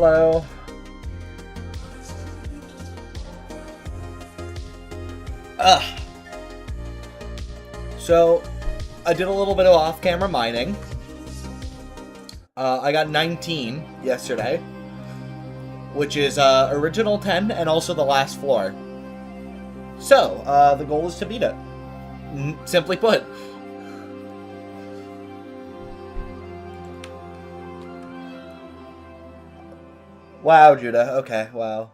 Hello. So, I did a little bit of off-camera mining. I got 19 yesterday, which is original 10 and also the last floor. So, the goal is to beat it. Simply put. Wow, Judah. Okay, wow.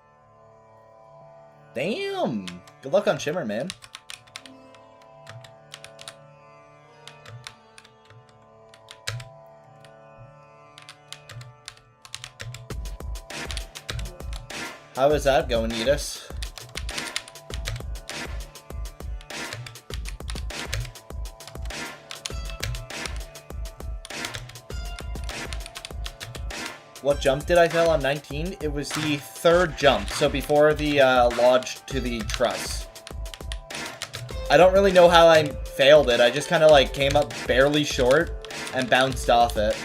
Damn! Good luck on Shimmer, man. How is that going, Edis? What jump did I fail on 19? It was the third jump, so before the lodge to the truss. I don't really know how I failed it. I just kind of like came up barely short and bounced off it.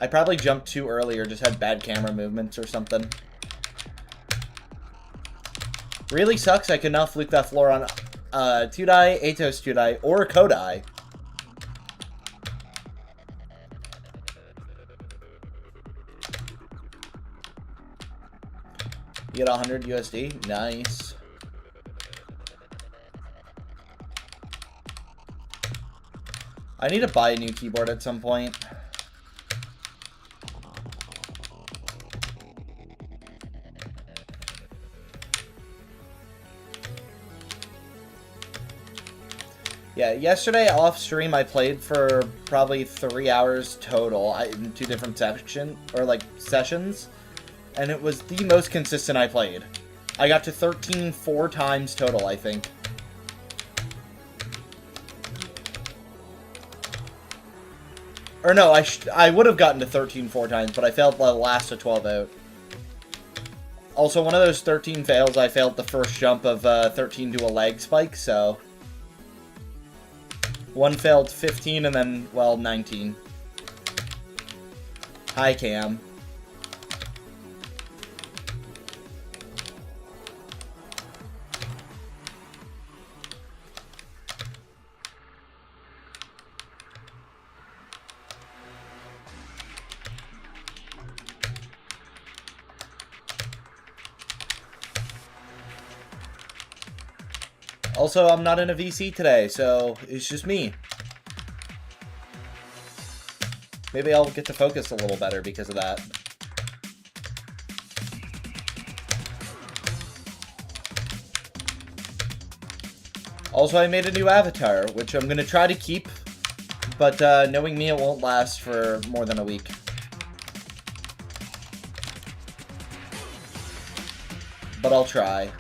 I probably jumped too early or just had bad camera movements or something. Really sucks I could not fluke that floor on 2-die, Atos 2-die, or Kodai. You get 100 USD? Nice. I need to buy a new keyboard at some point. Yeah, yesterday off stream I played for probably 3 hours total in 2 different sessions, and it was the most consistent I played. I got to 13 4 times total, I think. Or no, I would have gotten to 13 4 times, but I failed the last of 12 out. Also, one of those 13 fails, I failed the first jump of 13 to a lag spike, so... One failed 15 and then, well, 19. Hi, Cam. Also, I'm not in a VC today, so it's just me. Maybe I'll get to focus a little better because of that. Also, I made a new avatar, which I'm going to try to keep, but knowing me, it won't last for more than a week. But I'll try.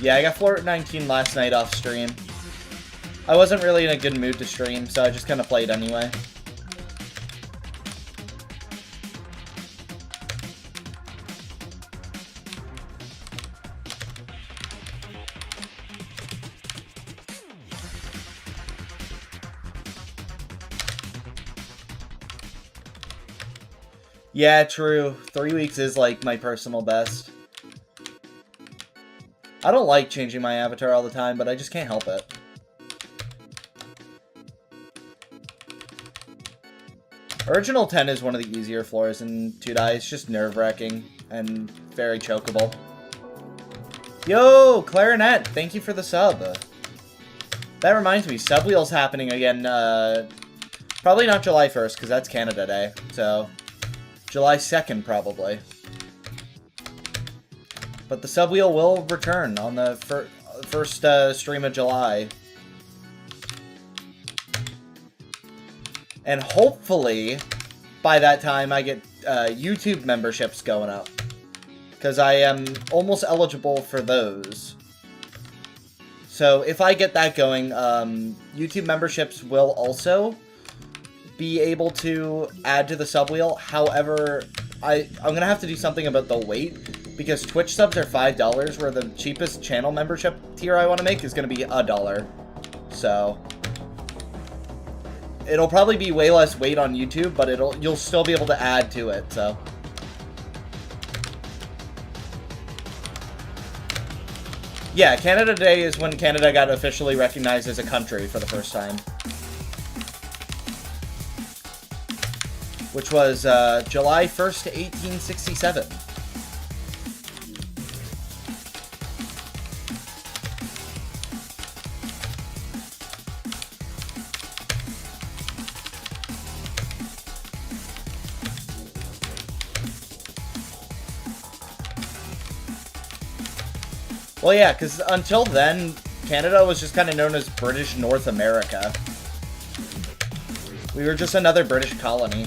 Yeah, I got floor at 19 last night off stream. I wasn't really in a good mood to stream, so I just kind of played anyway. Yeah, true. 3 weeks is like my personal best. I don't like changing my avatar all the time, but I just can't help it. Original 10 is one of the easier floors in 2-die. It's just nerve-wracking and very chokeable. Yo, Clarinet, thank you for the sub. That reminds me, Subwheel's happening again, probably not July 1st, because that's Canada Day, so July 2nd, probably. But the Subwheel will return on the first stream of July. And hopefully, by that time, I get YouTube memberships going up. Because I am almost eligible for those. So if I get that going, YouTube memberships will also be able to add to the Subwheel. However, I'm gonna have to do something about the weight, because Twitch subs are $5, where the cheapest channel membership tier I want to make is gonna be $1. So it'll probably be way less weight on YouTube, but you'll still be able to add to it, so. Yeah, Canada Day is when Canada got officially recognized as a country for the first time. Which was July 1st, 1867. Well, yeah, because until then, Canada was just kind of known as British North America. We were just another British colony.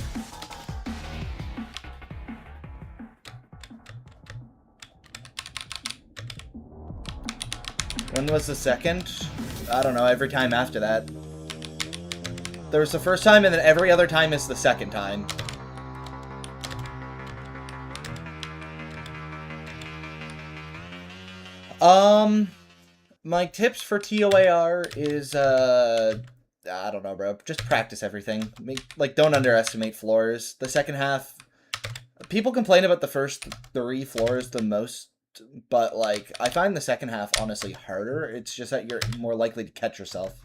When was the second? I don't know, every time after that. There was the first time, and then every other time is the second time. My tips for TOAR is, I don't know, bro. Just practice everything. Like, don't underestimate floors. The second half, people complain about the first 3 floors the most, but, like, I find the second half, honestly, harder. It's just that you're more likely to catch yourself.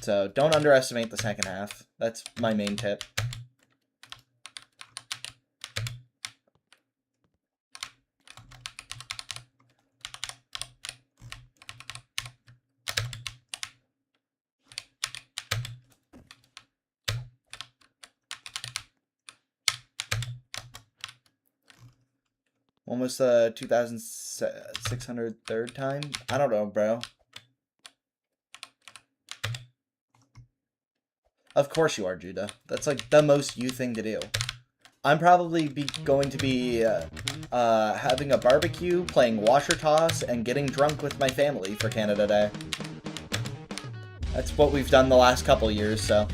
So, don't underestimate the second half. That's my main tip. When was the 2,603rd time? I don't know, bro. Of course you are, Judah. That's like the most you thing to do. I'm probably going to be having a barbecue, playing washer toss, and getting drunk with my family for Canada Day. That's what we've done the last couple years, so.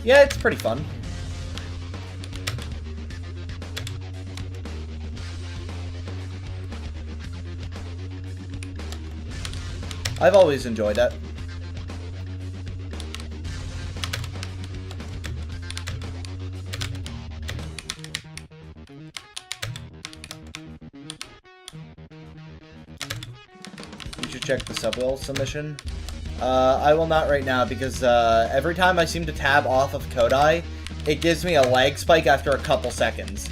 Yeah, it's pretty fun. I've always enjoyed it. You should check the subwheel submission. I will not right now, because every time I seem to tab off of Kodai, it gives me a lag spike after a couple seconds.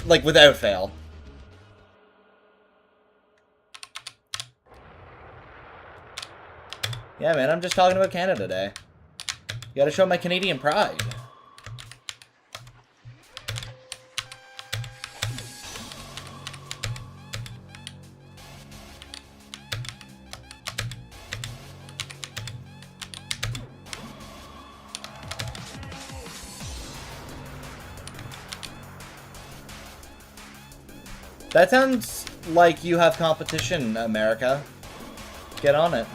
Like, without fail. Yeah, man, I'm just talking about Canada Day. You gotta show my Canadian pride. That sounds like you have competition, America. Get on it.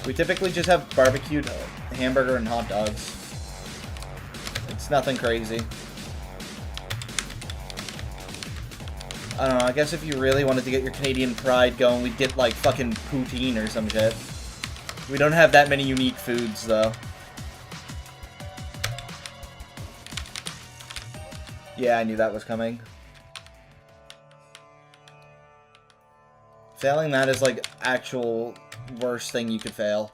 We typically just have barbecued hamburger and hot dogs. It's nothing crazy. I don't know, I guess if you really wanted to get your Canadian pride going, we'd get like fucking poutine or some shit. We don't have that many unique foods, though. Yeah, I knew that was coming. Failing that is, like, actual worst thing you could fail.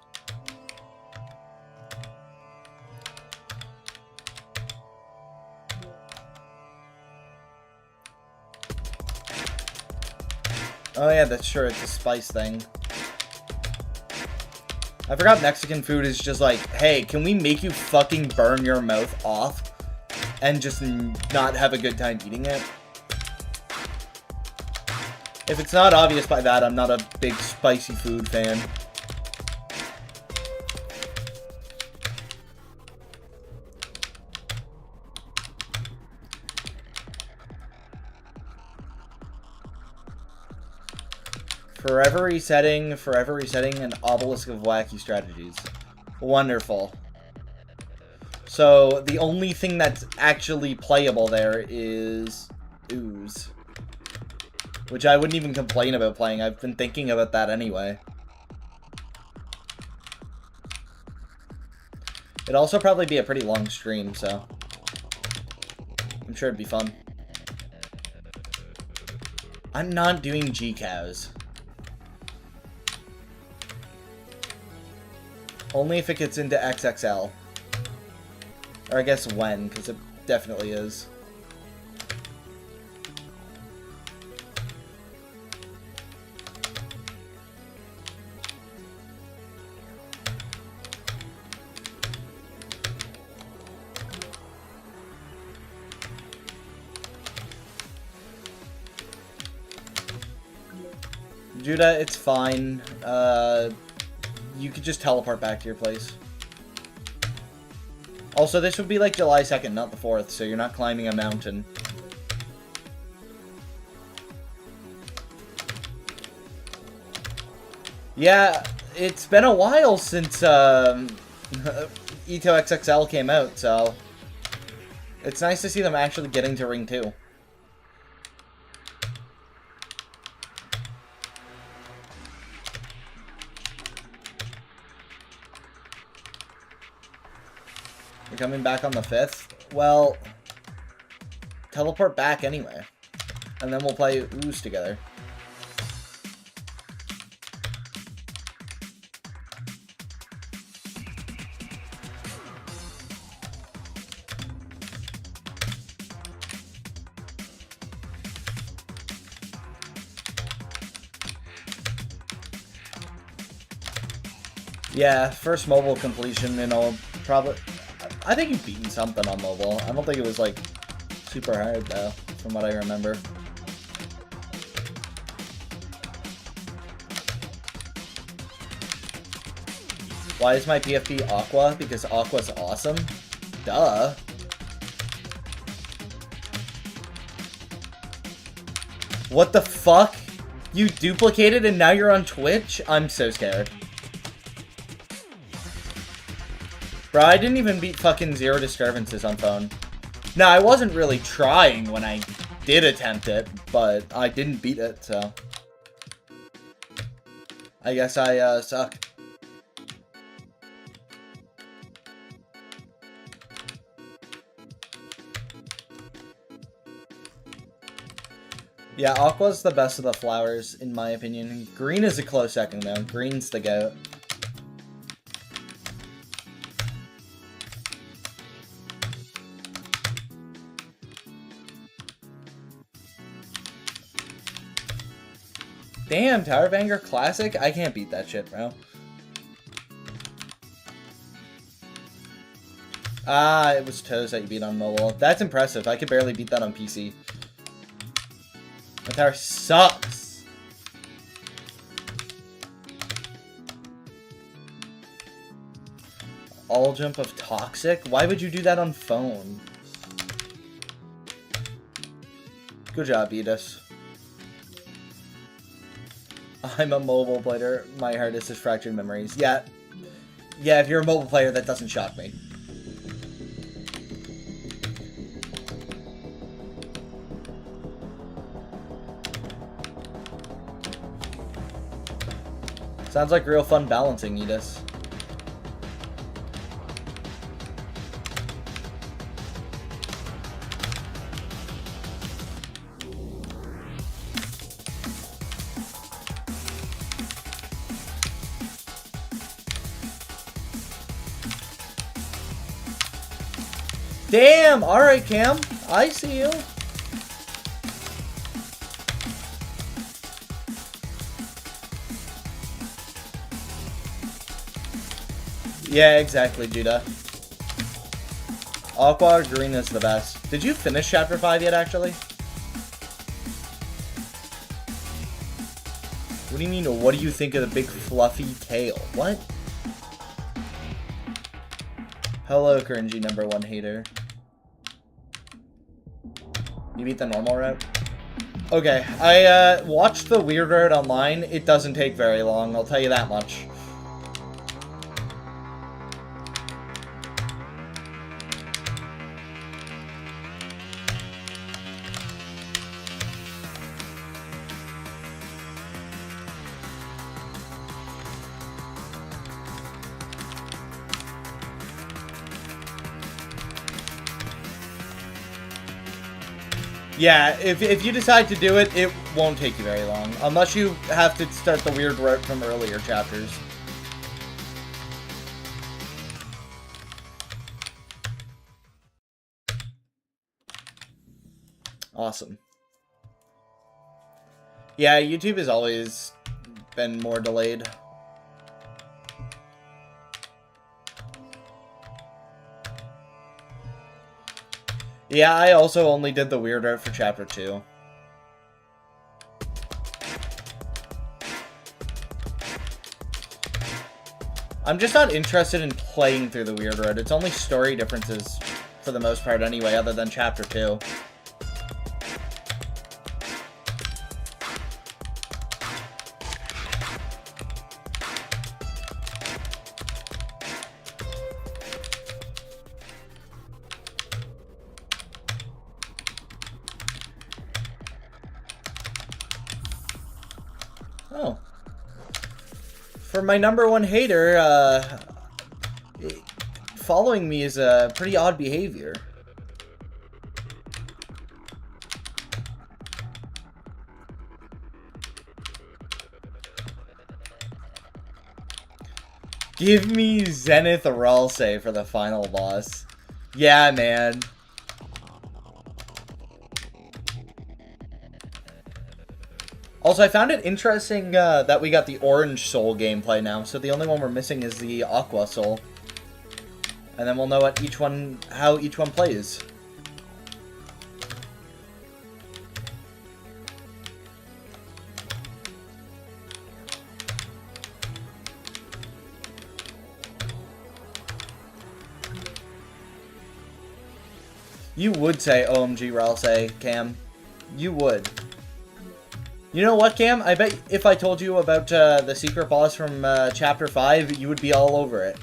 Oh yeah, that's sure, it's a spice thing. I forgot Mexican food is just like, hey, can we make you fucking burn your mouth off and just not have a good time eating it? If it's not obvious by that, I'm not a big spicy food fan. Forever resetting, and obelisk of wacky strategies. Wonderful. So, the only thing that's actually playable there is Ooze. Which I wouldn't even complain about playing. I've been thinking about that anyway. It'd also probably be a pretty long stream, so I'm sure it'd be fun. I'm not doing G-Cows. Only if it gets into XXL. Or I guess when, because it definitely is. Judah, it's fine. You could just teleport back to your place. Also, this would be like July 2nd, not the 4th, so you're not climbing a mountain. Yeah, it's been a while since Ito XXL came out, so it's nice to see them actually getting to Ring 2. You're coming back on the 5th? Well, teleport back anyway. And then we'll play Ooze together. Yeah, first mobile completion, you know, probably... I think you've beaten something on mobile. I don't think it was, like, super hard, though, from what I remember. Why is my PFP Aqua? Because Aqua's awesome? Duh. What the fuck? You duplicated and now you're on Twitch? I'm so scared. Bro, I didn't even beat fucking Zero Disturbances on phone. Now, I wasn't really trying when I did attempt it, but I didn't beat it, so... I guess I, suck. Yeah, Aqua's the best of the flowers, in my opinion. Green is a close second, though. Green's the goat. Damn, Tower of Anger Classic? I can't beat that shit, bro. Ah, it was Toes that you beat on mobile. That's impressive. I could barely beat that on PC. My tower sucks. All jump of Toxic? Why would you do that on phone? Good job, Edis. I'm a mobile player. My hardest is Fractured Memories. Yeah. Yeah, if you're a mobile player, that doesn't shock me. Sounds like real fun balancing, Edis. Damn! Alright, Cam. I see you. Yeah, exactly, Judah. Aqua or green is the best. Did you finish Chapter 5 yet, actually? What do you mean, what do you think of the big fluffy tail? What? Hello, cringy #1 hater. You beat the normal route? Okay, I watched the Weird Road online. It doesn't take very long, I'll tell you that much. Yeah, if you decide to do it, it won't take you very long. Unless you have to start the Weird Road from earlier chapters. Awesome. Yeah, YouTube has always been more delayed. Yeah, I also only did the Weird Road for Chapter 2. I'm just not interested in playing through the Weird Road. It's only story differences, for the most part anyway, other than Chapter 2. Oh. For my #1 hater, following me is a pretty odd behavior. Give me Zenith Ralsei for the final boss. Yeah, man. Also, I found it interesting that we got the Orange Soul gameplay now, so the only one we're missing is the Aqua Soul. And then we'll know what how each one plays. You would say OMG Ralsei, Cam. You would. You know what, Cam? I bet if I told you about the secret boss from Chapter 5, you would be all over it.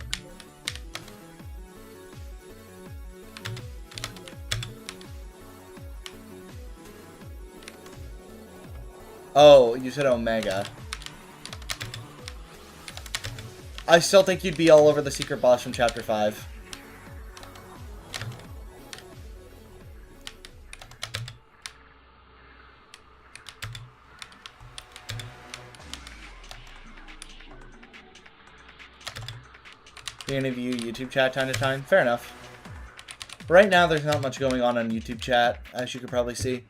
Oh, you said Omega. I still think you'd be all over the secret boss from Chapter 5. You're gonna view YouTube chat time to time? Fair enough. Right now, there's not much going on YouTube chat, as you could probably see.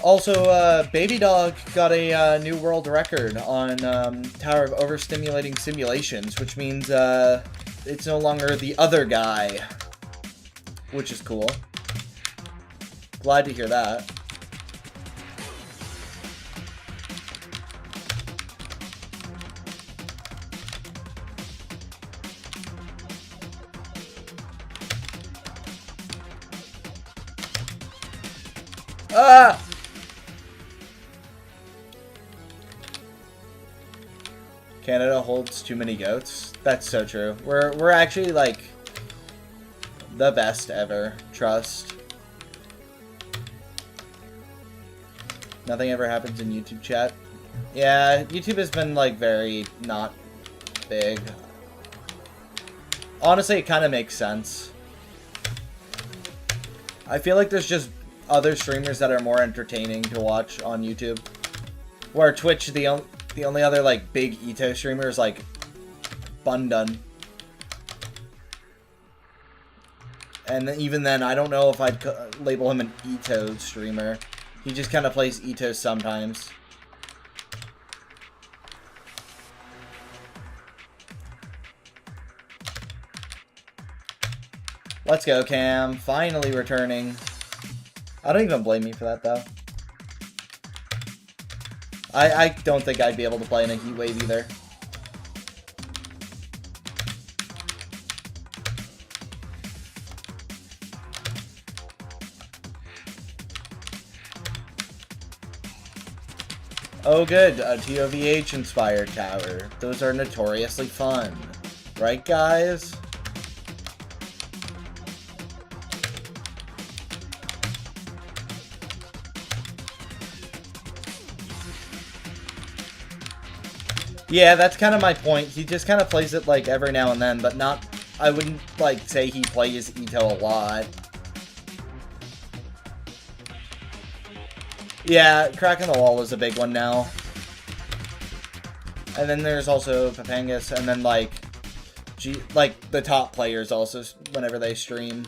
Also, Baby Dog got a new world record on Tower of Overstimulating Simulations, which means it's no longer the other guy, which is cool. Glad to hear that. Ah! Canada holds too many goats. That's so true. We're actually like the best ever. Trust. Nothing ever happens in YouTube chat. Yeah, YouTube has been like very not big. Honestly, it kind of makes sense. I feel like there's just other streamers that are more entertaining to watch on YouTube. Where Twitch, the only other like big Ito streamer is like Bundun. And even then, I don't know if I'd label him an Ito streamer. He just kind of plays Ito sometimes. Let's go, Cam. Finally returning. I don't even blame you for that, though. I don't think I'd be able to play in a heat wave either. Oh good, a TOVH inspired tower. Those are notoriously fun. Right, guys? Yeah, that's kind of my point. He just kind of plays it, like, every now and then, but not... I wouldn't, like, say he plays Ito a lot. Yeah, cracking the wall is a big one now. And then there's also Papangus, and then, like... the top players also, whenever they stream.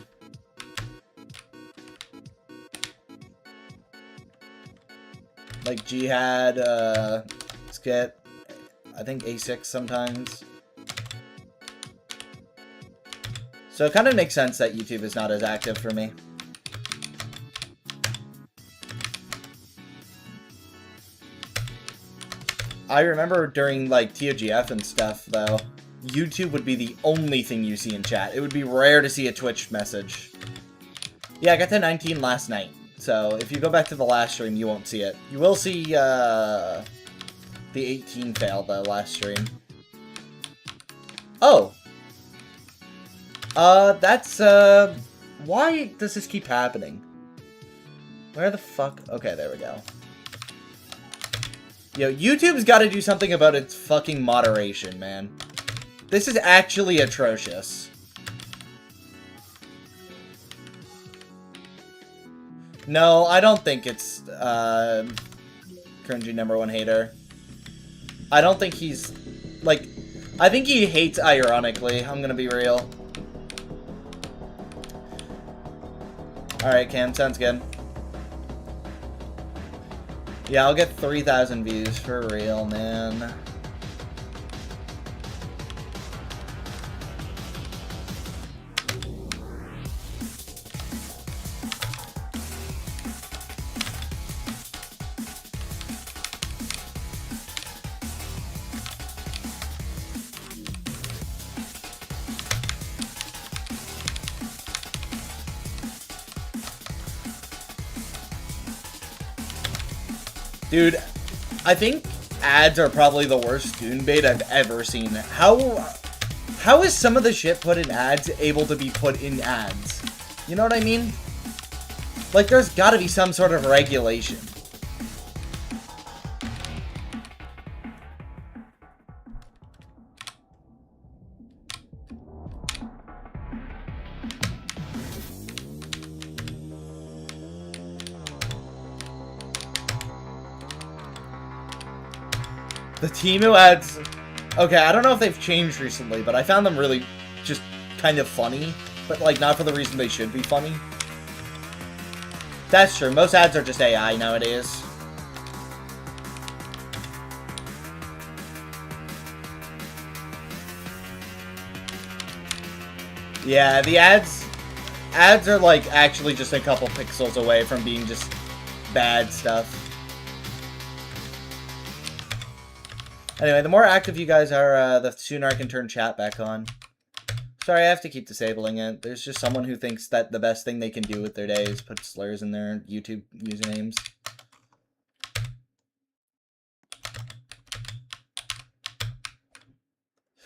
Like Jihad, Skit, I think A6 sometimes. So it kind of makes sense that YouTube is not as active for me. I remember during, like, TOGF and stuff, though, YouTube would be the only thing you see in chat. It would be rare to see a Twitch message. Yeah, I got to 19 last night. So if you go back to the last stream, you won't see it. You will see, the 18 fail, though, last stream. Oh! That's, why does this keep happening? Where the fuck? Okay, there we go. Yo, YouTube's gotta do something about its fucking moderation, man. This is actually atrocious. No, I don't think it's, cringy #1 hater. I don't think he's, like, I think he hates ironically, I'm gonna be real. Alright, Cam, sounds good. Yeah, I'll get 3,000 views for real, man. Dude, I think ads are probably the worst goon bait I've ever seen. How is some of the shit put in ads able to be put in ads? You know what I mean? Like, there's gotta be some sort of regulation. The Temu ads... Okay, I don't know if they've changed recently, but I found them really just kind of funny. But, like, not for the reason they should be funny. That's true. Most ads are just AI nowadays. Yeah, the ads are, like, actually just a couple pixels away from being just bad stuff. Anyway, the more active you guys are, the sooner I can turn chat back on. Sorry, I have to keep disabling it. There's just someone who thinks that the best thing they can do with their day is put slurs in their YouTube usernames.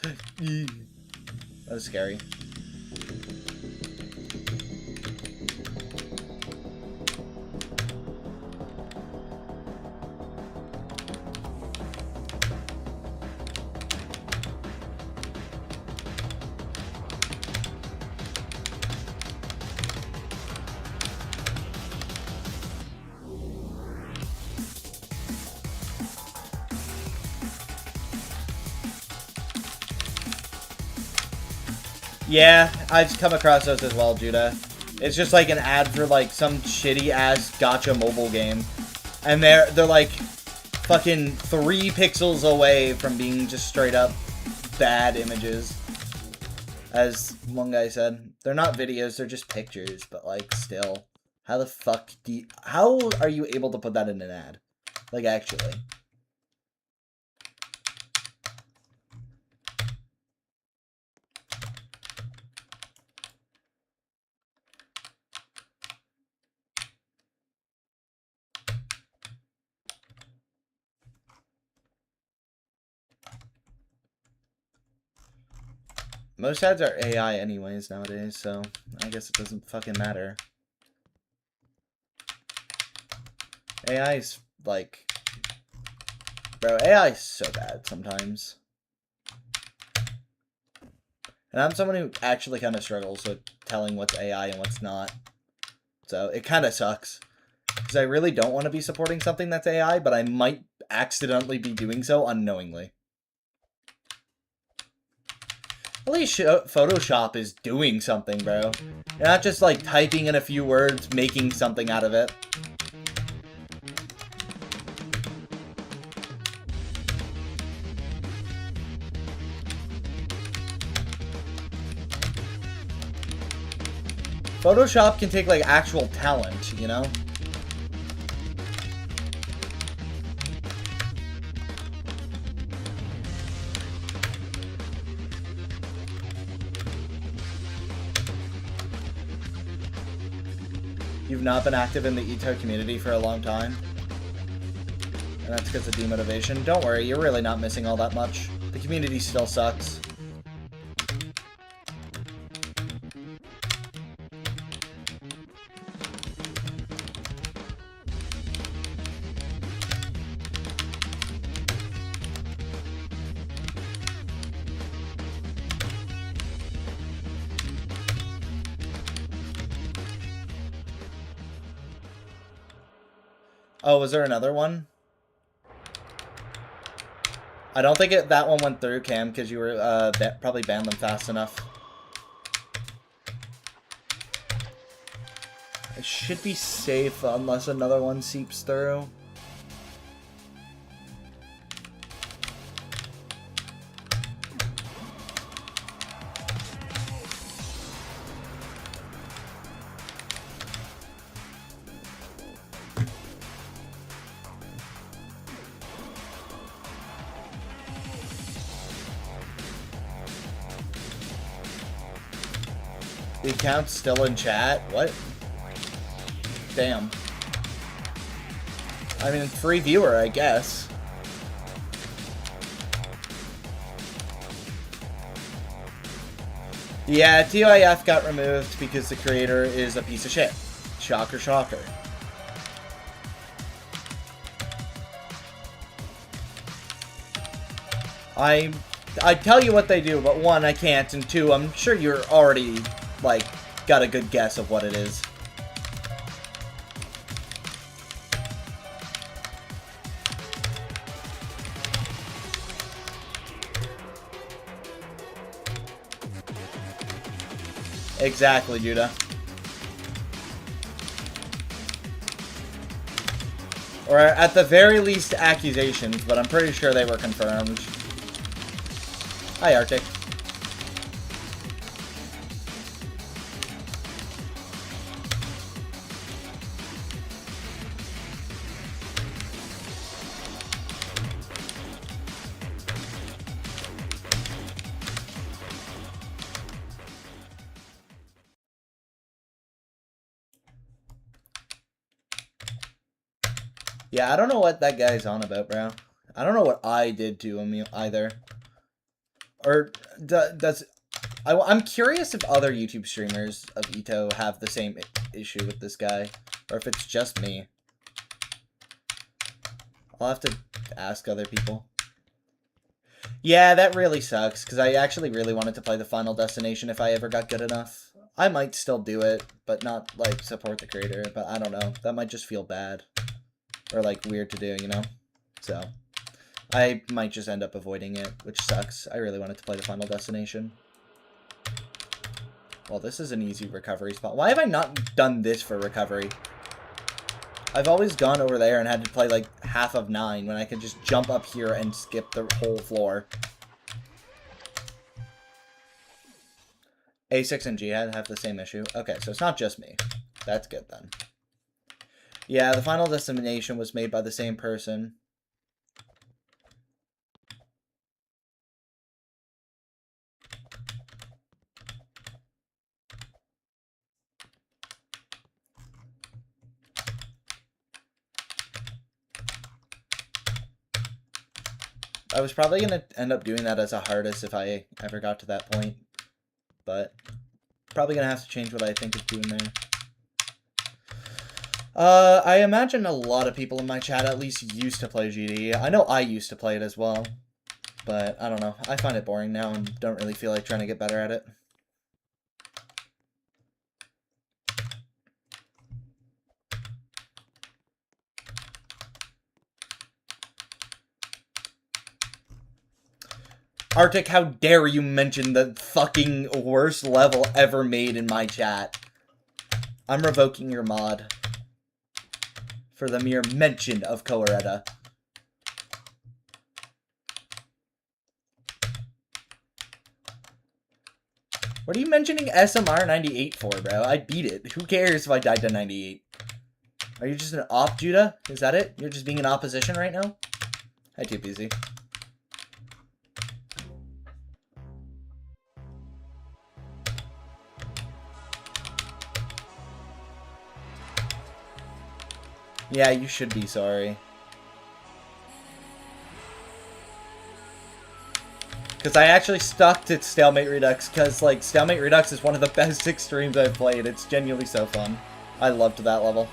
That was scary. Yeah, I've come across those as well, Judah. It's just like an ad for like some shitty-ass gacha mobile game. And they're like fucking 3 pixels away from being just straight up bad images. As one guy said. They're not videos, they're just pictures, but like still. How the fuck do you, how are you able to put that in an ad? Like actually. Most ads are AI anyways nowadays, so I guess it doesn't fucking matter. AI is like... Bro, AI is so bad sometimes. And I'm someone who actually kind of struggles with telling what's AI and what's not. So it kind of sucks. Because I really don't want to be supporting something that's AI, but I might accidentally be doing so unknowingly. At least Photoshop is doing something, bro. You're not just like typing in a few words, making something out of it. Photoshop can take like actual talent, you know? You've not been active in the Ito community for a long time. And that's because of demotivation. Don't worry, you're really not missing all that much. The community still sucks. Oh, was there another one? I don't think that one went through, Cam, because you were probably banned them fast enough. I should be safe unless another one seeps through. The account's still in chat? What? Damn. I mean, free viewer, I guess. Yeah, TIF got removed because the creator is a piece of shit. Shocker, shocker. I'd tell you what they do, but one, I can't, and two, I'm sure you're already, like, got a good guess of what it is. Exactly, Judah. Or at the very least, accusations, but I'm pretty sure they were confirmed. Hi, Arctic. Yeah, I don't know what that guy's on about, bro. I don't know what I did to him either. Or does... I'm curious if other YouTube streamers of Ito have the same issue with this guy. Or if it's just me. I'll have to ask other people. Yeah, that really sucks, because I actually really wanted to play the Final Destination if I ever got good enough. I might still do it, but not, like, support the creator, but I don't know. That might just feel bad. Or, like, weird to do, you know? So, I might just end up avoiding it, which sucks. I really wanted to play the Final Destination. Well, this is an easy recovery spot. Why have I not done this for recovery? I've always gone over there and had to play, like, half of 9 when I could just jump up here and skip the whole floor. A6 and Jihad have the same issue. Okay, so it's not just me. That's good, then. Yeah, the Final Destination was made by the same person. I was probably going to end up doing that as a hardest if I ever got to that point. but probably gonna have to change what I think of doing there. I imagine a lot of people in my chat at least used to play GD. I know I used to play it as well, but I don't know. I find it boring now and don't really feel like trying to get better at it. Arctic, how dare you mention the fucking worst level ever made in my chat. I'm revoking your mod for the mere mention of Coeretta. What are you mentioning SMR 98 for, bro? I beat it. Who cares if I died to 98? Are you just an op, Judah? Is that it? You're just being in opposition right now? Hi, too busy. Yeah, you should be sorry. Because I actually stuck to Stalemate Redux, because, like, Stalemate Redux is one of the best extremes I've played. It's genuinely so fun. I loved that level.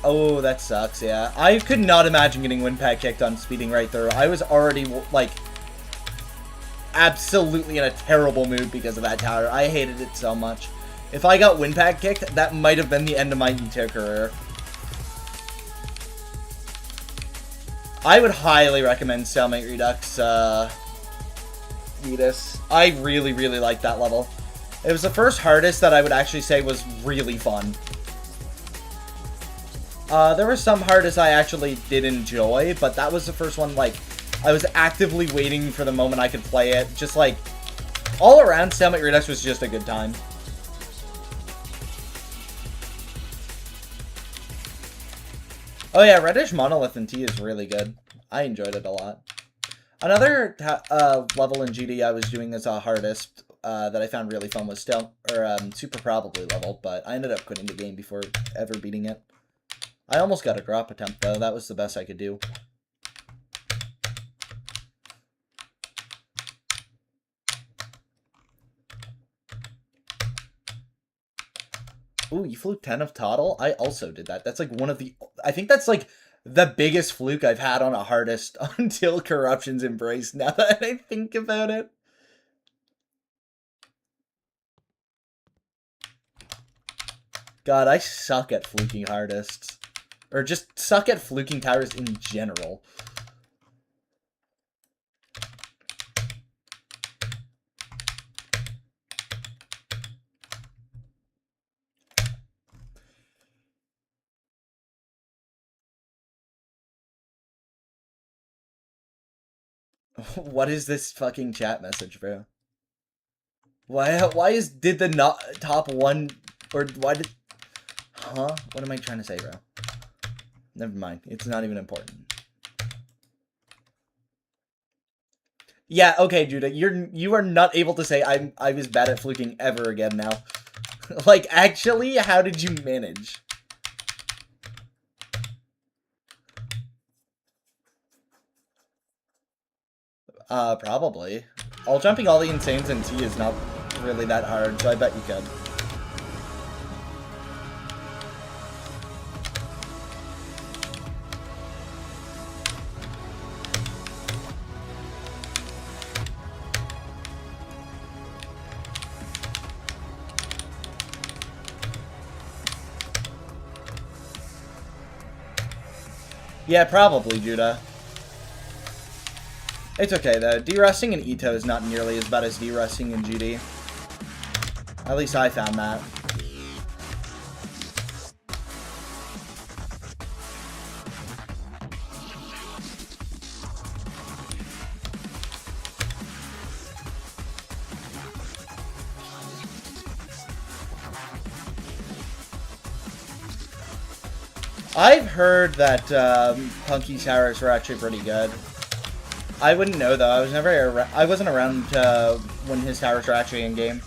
Oh, that sucks, yeah. I could not imagine getting Windpad kicked on speeding right through. I was already, like, absolutely in a terrible mood because of that tower. I hated it so much. If I got Windpad kicked, that might have been the end of my Ito career. I would highly recommend Stalemate Redux, Vetus. I really, really liked that level. It was the first hardest that I would actually say was really fun. There were some hardest I actually did enjoy, but that was the first one, like, I was actively waiting for the moment I could play it. Just, like, all around, Stalemate Redux was just a good time. Oh yeah, Reddish Monolith in T is really good. I enjoyed it a lot. Another level in GD I was doing as a hardest that I found really fun was Super Probably level, but I ended up quitting the game before ever beating it. I almost got a drop attempt though, that was the best I could do. Ooh, you flew 10 of Toddle? I also did that. That's like one of the... I think that's like the biggest fluke I've had on a hardest until Corruption's Embrace, now that I think about it. God, I suck at fluking hardests. Or just suck at fluking towers in general. What is this fucking chat message, bro? Why did the not top one, or why did, huh? What am I trying to say, bro? Never mind. It's not even important. Yeah, okay, Judah. You are not able to say I was bad at fluking ever again now. Like, actually, how did you manage? Probably. All jumping all the Insanes in T is not really that hard, so I bet you could. Yeah, probably, Judah. It's okay, though. D-rusting in Ito is not nearly as bad as D-rusting in GD. At least I found that. I've heard that Punky towers were actually pretty good. I wouldn't know though. I wasn't around when his towers were actually in game.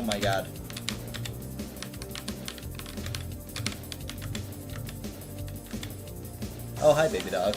Oh my god. Oh, hi, baby dog.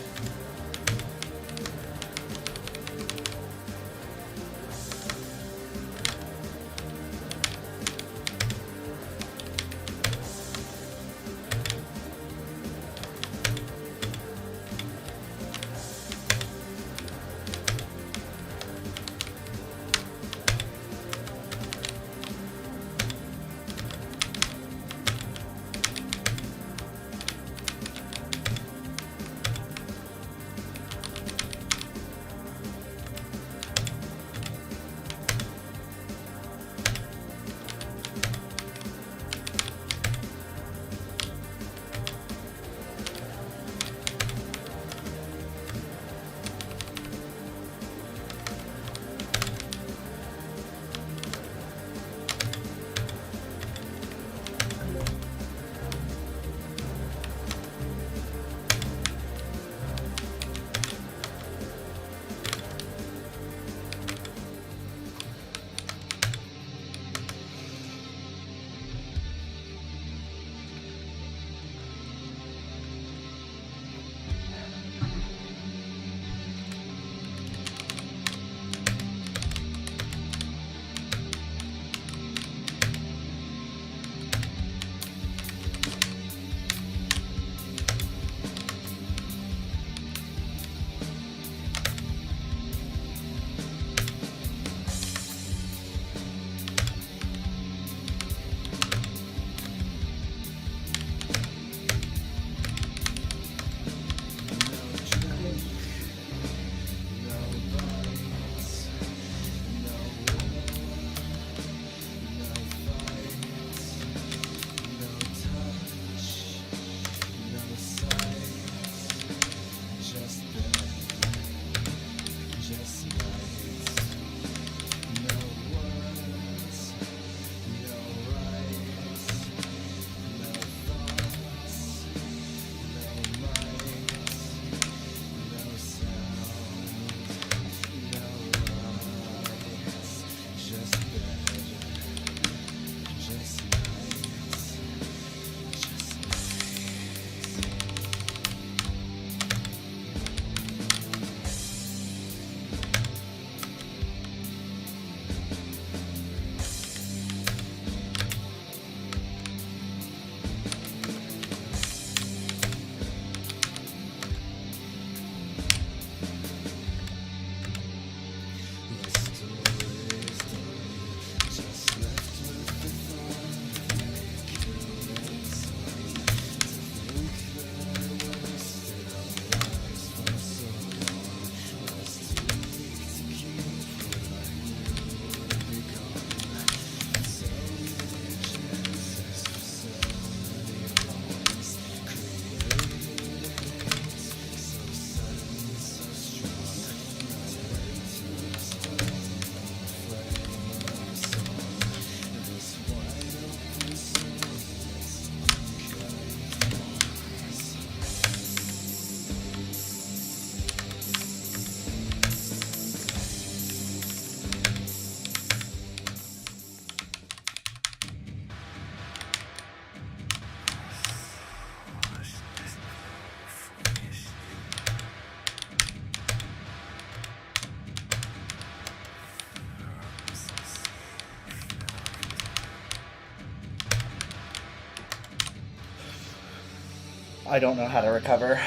I don't know how to recover.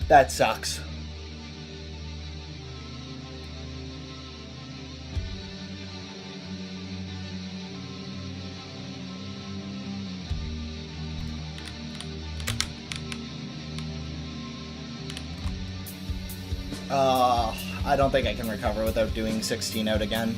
That sucks. I don't think I can recover without doing 16 out again.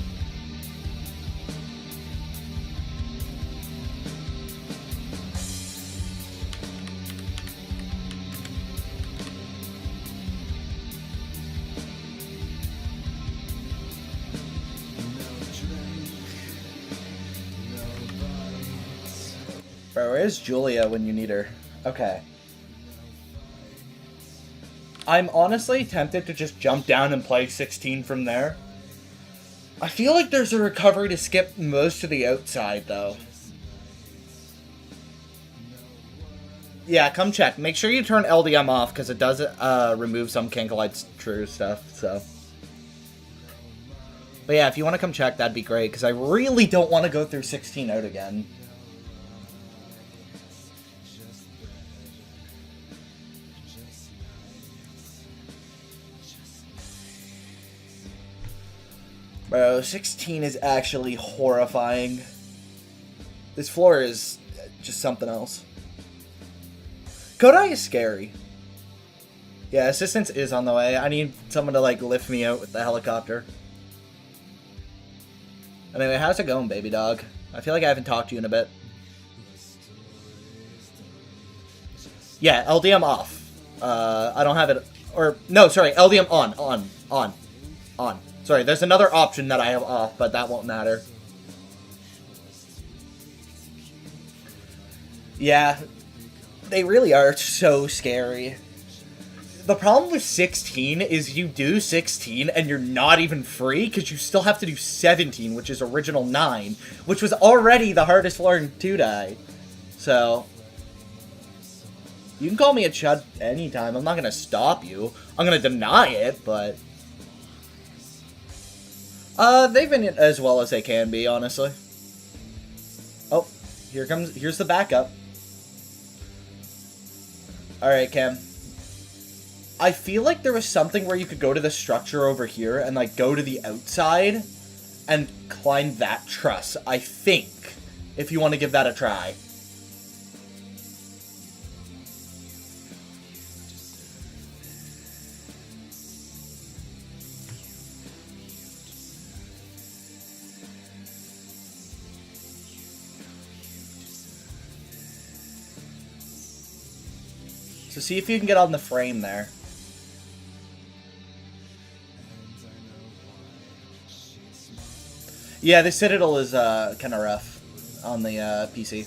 Bro, where's Julia when you need her? Okay. I'm honestly tempted to just jump down and play 16 from there. I feel like there's a recovery to skip most of the outside, though. Yeah, come check. Make sure you turn LDM off, because it does remove some Kankalite's true stuff, so. But yeah, if you want to come check, that'd be great, because I really don't want to go through 16 out again. Bro, 16 is actually horrifying. This floor is just something else. Kodai is scary. Yeah, assistance is on the way. I need someone to, like, lift me out with the helicopter. Anyway, how's it going, baby dog? I feel like I haven't talked to you in a bit. Yeah, LDM off. I don't have it... Or, no, sorry, LDM on. Sorry, there's another option that I have off, but that won't matter. Yeah, they really are so scary. The problem with 16 is you do 16 and you're not even free because you still have to do 17, which is original 9, which was already the hardest floor in 2-die. So, you can call me a chud anytime. I'm not going to stop you. I'm going to deny it, but... they've been as well as they can be, honestly. Oh, here's the backup. Alright, Cam. I feel like there was something where you could go to the structure over here and, like, go to the outside and climb that truss, I think, if you want to give that a try. So see if you can get on the frame there. Yeah, the Citadel is kind of rough on the PC.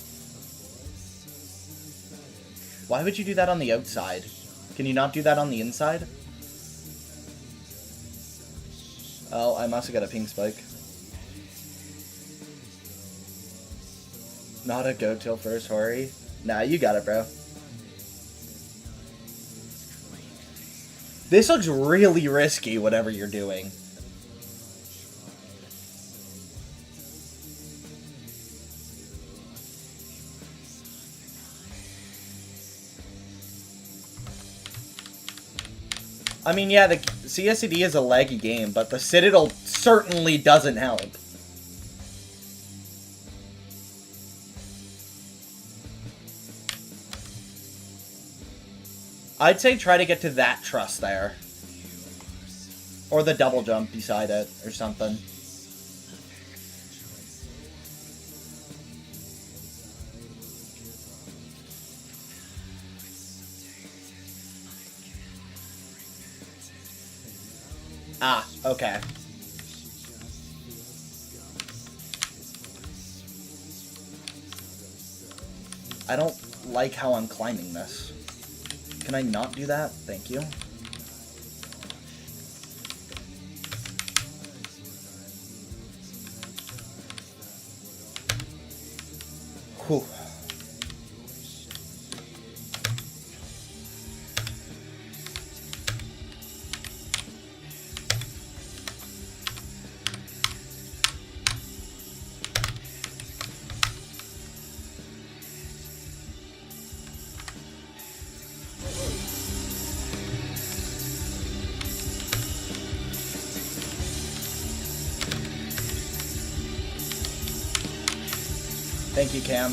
Why would you do that on the outside? Can you not do that on the inside? Oh, I must have got a ping spike. Not a go till first, hurry. Nah, you got it, bro. This looks really risky, whatever you're doing. I mean, yeah, the CSCD is a laggy game, but the Citadel certainly doesn't help. I'd say try to get to that truss there. Or the double jump beside it, or something. Ah, okay. I don't like how I'm climbing this. Can I not do that? Thank you. Whew. Thank you, Cam.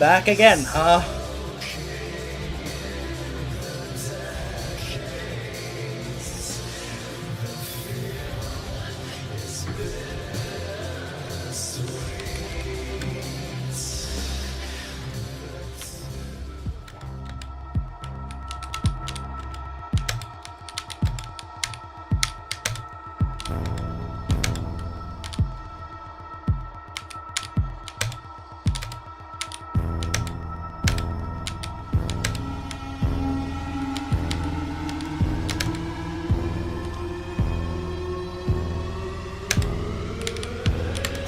Back again, huh?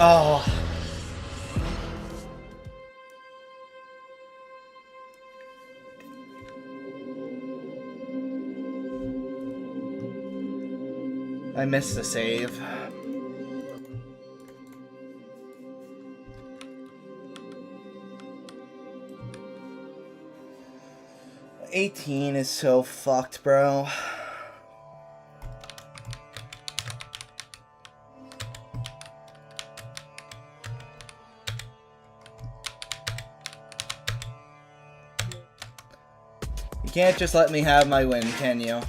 Oh. I missed the save. $18 is so fucked, bro. You can't just let me have my win, can you?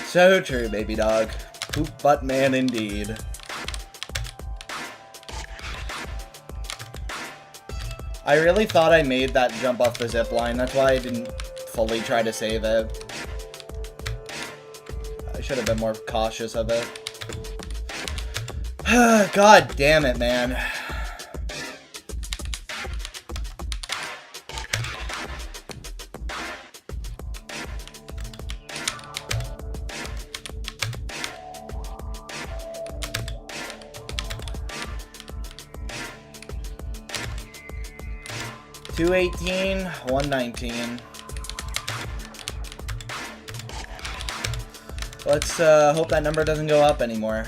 So true, baby dog. Poop butt man indeed. I really thought I made that jump off the zip line. That's why I didn't fully try to save it. I should have been more cautious of it. God damn it, man. $218, $119. Let's hope that number doesn't go up anymore.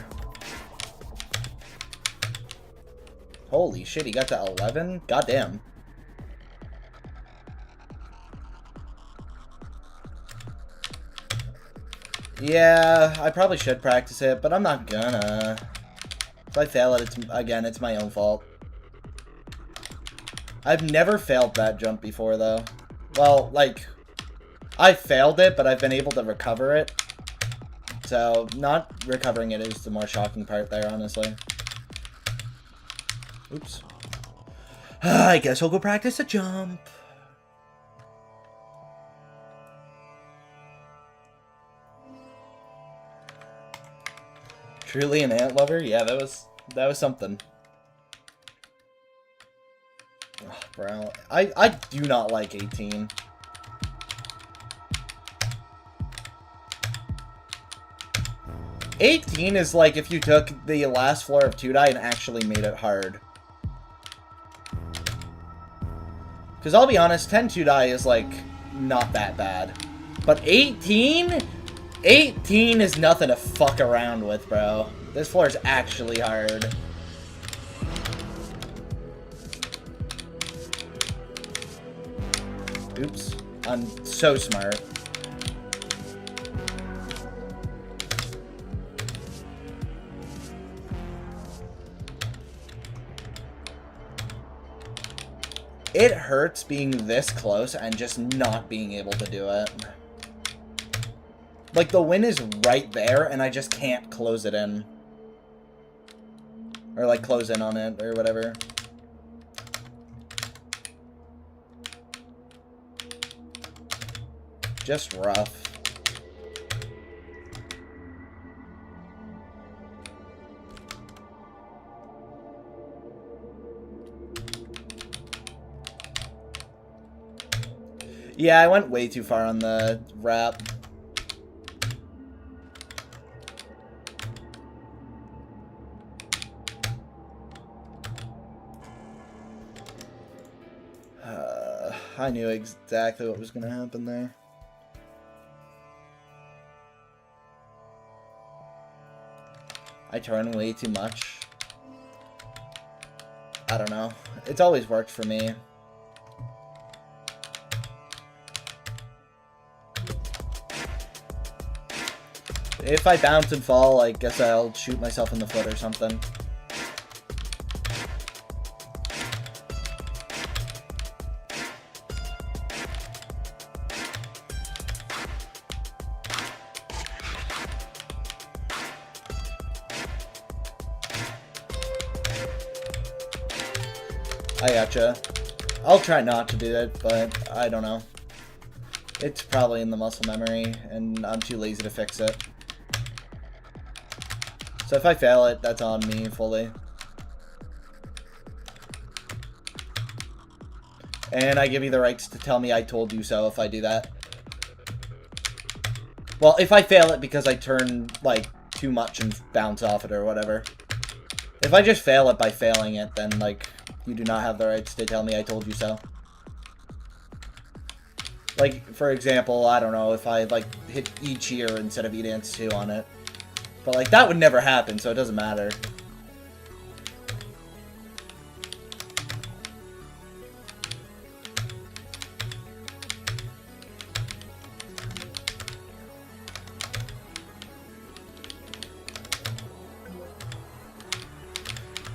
Holy shit, he got to 11? Goddamn. Yeah, I probably should practice it, but I'm not gonna. If I fail it, it's my own fault. I've never failed that jump before, though. Well, like, I failed it, but I've been able to recover it. So, not recovering it is the more shocking part there, honestly. Oops. I guess I'll go practice a jump. Truly an ant lover? Yeah, that was something. Oh, bro, I do not like 18. $18 is like if you took the last floor of 2-die and actually made it hard. Because I'll be honest, 10 2-die is like not that bad. But 18? 18 is nothing to fuck around with, bro. This floor is actually hard. Oops. I'm so smart. It hurts being this close and just not being able to do it. Like, the win is right there, and I just can't close it in. Or, like, close in on it, or whatever. Just rough. Yeah, I went way too far on the wrap. I knew exactly what was going to happen there. I turn way too much. I don't know. It's always worked for me. If I bounce and fall, I guess I'll shoot myself in the foot or something. I gotcha. I'll try not to do it, but I don't know. It's probably in the muscle memory, and I'm too lazy to fix it. So if I fail it, that's on me fully. And I give you the rights to tell me I told you so if I do that. Well, if I fail it because I turn, like, too much and bounce off it or whatever. If I just fail it by failing it, then, like, you do not have the rights to tell me I told you so. Like, for example, I don't know, if I, like, hit E cheer instead of E dance 2 on it. But, like, that would never happen, so it doesn't matter.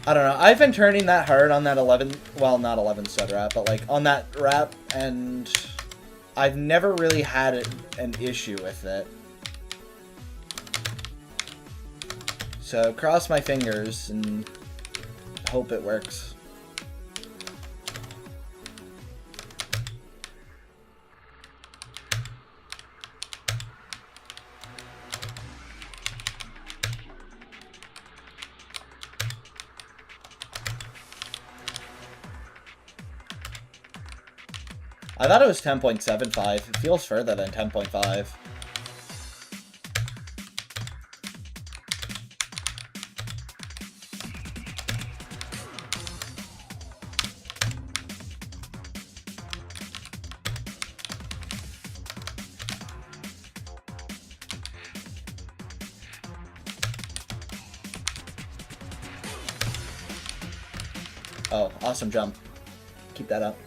I don't know. I've been turning that hard on that 11, well, not 11 stud rap, but like on that rap, and I've never really had an issue with it. So cross my fingers and hope it works. I thought it was 10.75. It feels further than 10.5. Oh, awesome jump. Keep that up.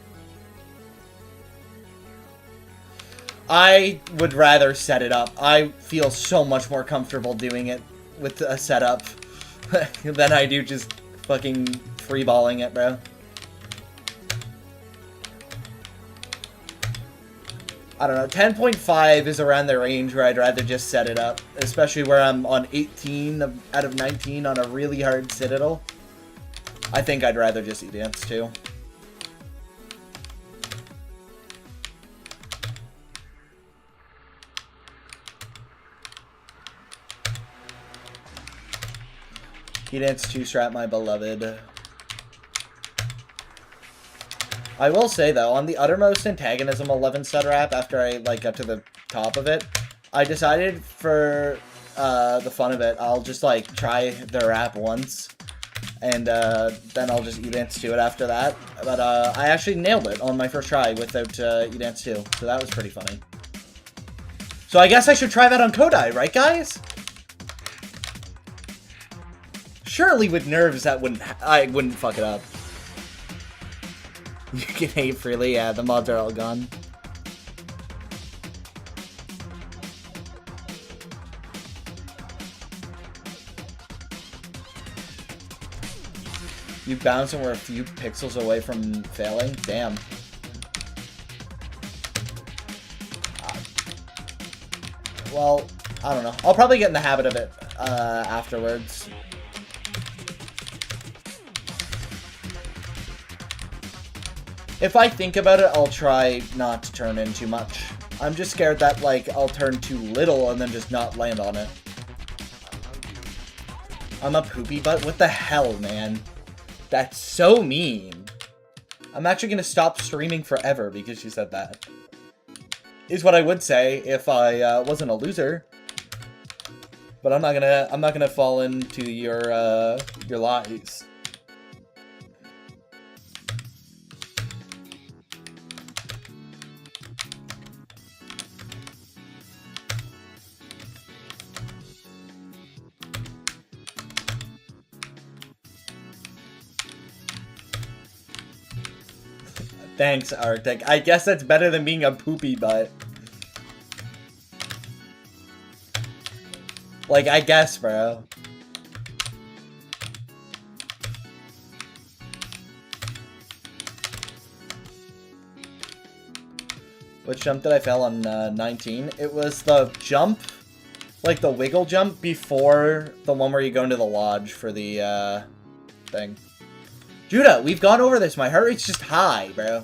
I would rather set it up. I feel so much more comfortable doing it with a setup than I do just fucking freeballing it, bro. I don't know, 10.5 is around the range where I'd rather just set it up, especially where I'm on 18 out of 19 on a really hard Citadel. I think I'd rather just E-dance too. E-dance 2 strap, my beloved. I will say though, on the uttermost antagonism 11 stud rap, after I like got to the top of it, I decided for the fun of it, I'll just like try the rap once, and then I'll just E-dance 2 it after that. But I actually nailed it on my first try without E-dance 2, so that was pretty funny. So I guess I should try that on Kodai, right guys? Surely with nerves that I wouldn't fuck it up. You can hate freely, yeah, the mods are all gone. You bounce and we're a few pixels away from failing? Damn. Well, I don't know. I'll probably get in the habit of it afterwards. If I think about it, I'll try not to turn in too much. I'm just scared that, like, I'll turn too little and then just not land on it. I'm a poopy butt? What the hell, man? That's so mean. I'm actually gonna stop streaming forever because you said that. Is what I would say if I wasn't a loser. But I'm not gonna fall into your lies. Thanks, Arctic. I guess that's better than being a poopy butt. Like, I guess, bro. Which jump did I fail on 19? It was the jump, like the wiggle jump before the one where you go into the lodge for the thing. Judah, we've gone over this. My heart rate's just high, bro.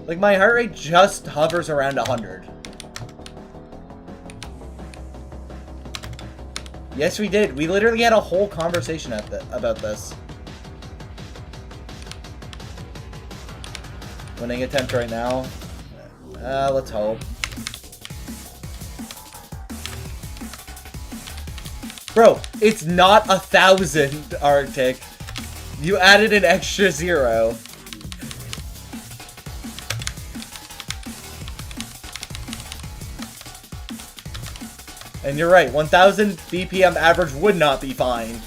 Like, my heart rate just hovers around 100. Yes, we did. We literally had a whole conversation about this. Winning attempt right now. Let's hope. Bro, it's not 1,000, Arctic. You added an extra 0. And you're right, 1,000 BPM average would not be fine.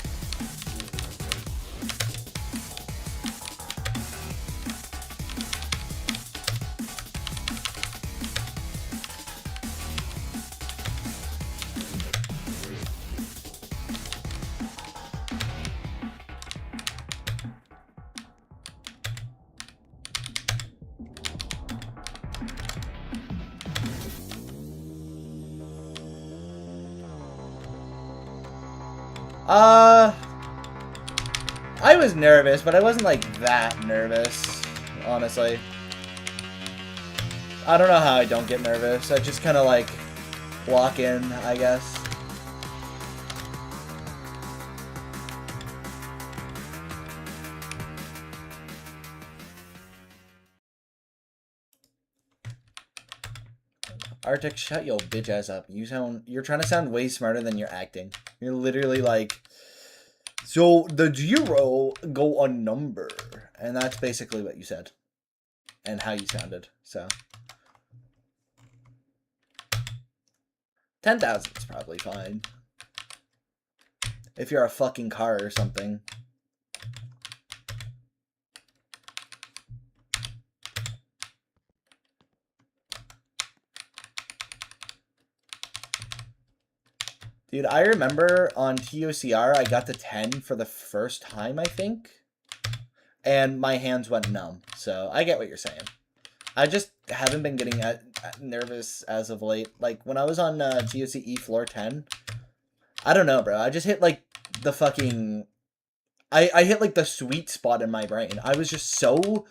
I was nervous, but I wasn't, like, that nervous, honestly. I don't know how I don't get nervous. I just kind of, like, lock in, I guess. Arctic, shut your bitch ass up. You're trying to sound way smarter than you're acting. You're literally like, so the 0 go on number. And that's basically what you said. And how you sounded, so. 10,000 is probably fine. If you're a fucking car or something. Dude, I remember on TOCR, I got to 10 for the first time, I think. And my hands went numb. So, I get what you're saying. I just haven't been getting nervous as of late. Like, when I was on TOCE floor 10, I don't know, bro. I just hit, like, the fucking... I hit, like, the sweet spot in my brain. I was just so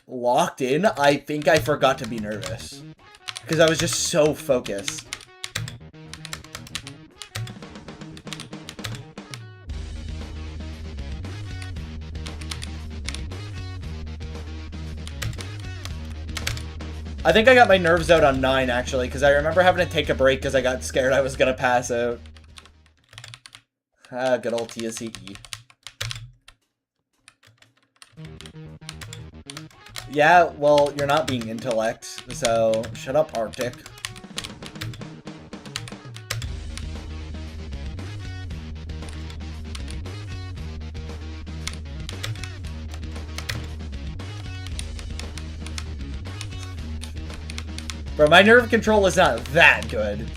locked in, I think I forgot to be nervous. Because I was just so focused. I think I got my nerves out on 9, actually, because I remember having to take a break because I got scared I was going to pass out. Ah, good old TSCD. Yeah, well, you're not being intellect, so shut up, Arctic. Bro, my nerve control is not that good.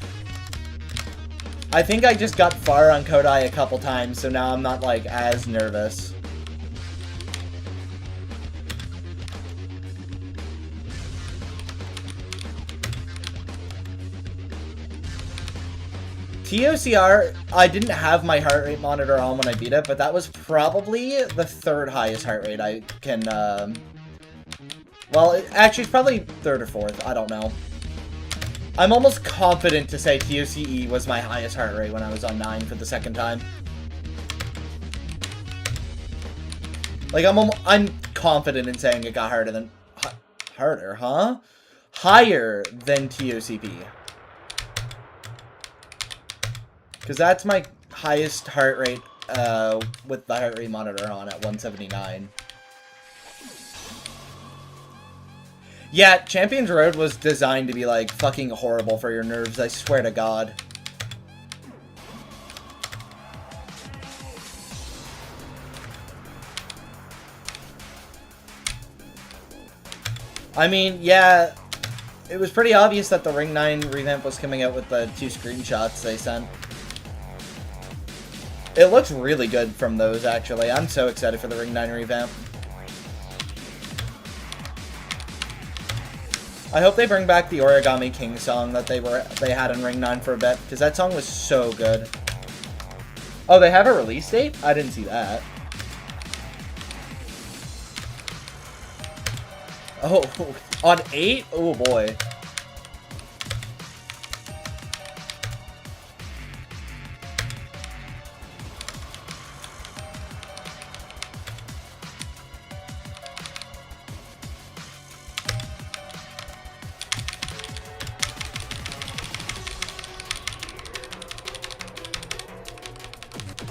I think I just got far on Kodai a couple times, so now I'm not, like, as nervous. TOCR, I didn't have my heart rate monitor on when I beat it, but that was probably the 3rd highest heart rate I can, well, actually, it's probably 3rd or 4th, I don't know. I'm almost confident to say TOCE was my highest heart rate when I was on 9 for the 2nd time. Like, I'm confident in saying it got harder than... Harder, huh? Higher than TOCP. Because that's my highest heart rate with the heart rate monitor on at 179. Yeah, Champions Road was designed to be, like, fucking horrible for your nerves, I swear to God. I mean, yeah, it was pretty obvious that the Ring 9 revamp was coming out with the 2 screenshots they sent. It looks really good from those, actually. I'm so excited for the Ring 9 revamp. I hope they bring back the Origami King song that they had in Ring 9 for a bit, because that song was so good. Oh, they have a release date? I didn't see that. Oh, on 8? Oh boy.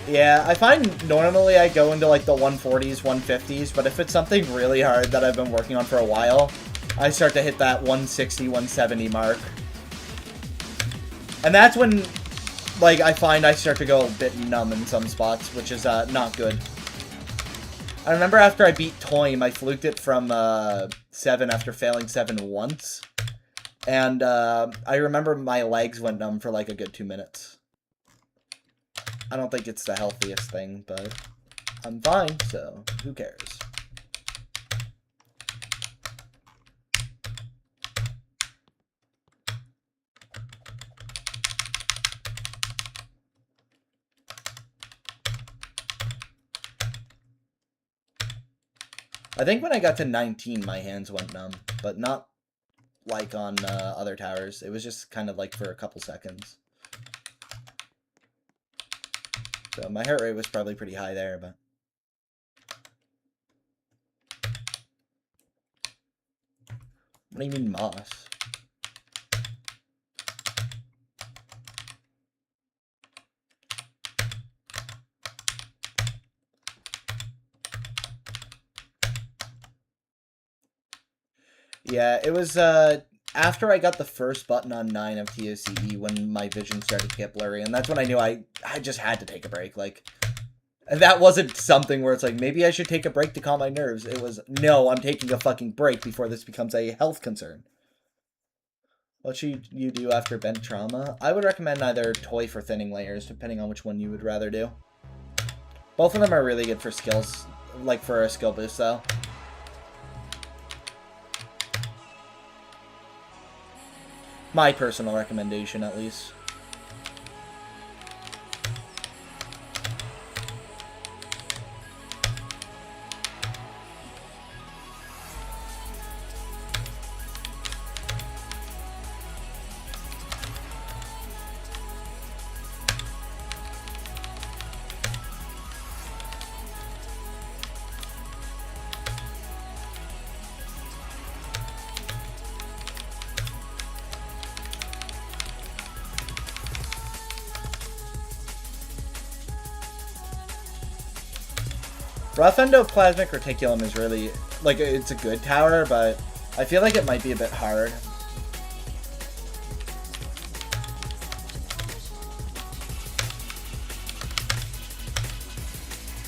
Yeah, I find normally I go into like the 140s, 150s, but if it's something really hard that I've been working on for a while, I start to hit that 160, 170 mark. And that's when, like, I find I start to go a bit numb in some spots, which is not good. I remember after I beat Toym, I fluked it from 7 after failing 7 once. And I remember my legs went numb for like a good 2 minutes. I don't think it's the healthiest thing, but I'm fine, so who cares? I think when I got to 19, my hands went numb, but not like on other towers. It was just kind of like for a couple seconds. So my heart rate was probably pretty high there, but... What do you mean, moss? Yeah, it was after I got the first button on 9 of TOCE when my vision started to get blurry, and that's when I knew I just had to take a break. Like, that wasn't something where it's like, maybe I should take a break to calm my nerves. It was, no, I'm taking a fucking break before this becomes a health concern. What should you do after bent trauma? I would recommend either toy for thinning layers, depending on which one you would rather do. Both of them are really good for skills, like for a skill boost, though. My personal recommendation, at least. Rough Endoplasmic Reticulum is really, like, it's a good tower, but I feel like it might be a bit hard.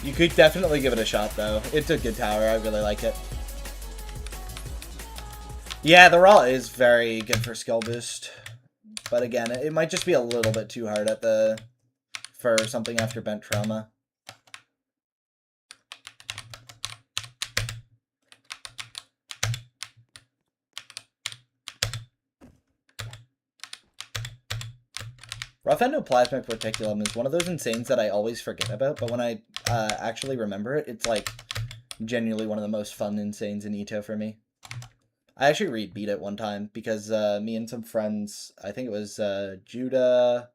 You could definitely give it a shot, though. It's a good tower. I really like it. Yeah, the Raw is very good for skill boost. But again, it might just be a little bit too hard for something after bent trauma. Rough Endoplasmic Reticulum is one of those insanes that I always forget about, but when I actually remember it, it's like genuinely one of the most fun insanes in Ito for me. I actually beat it one time because me and some friends, I think it was Judah.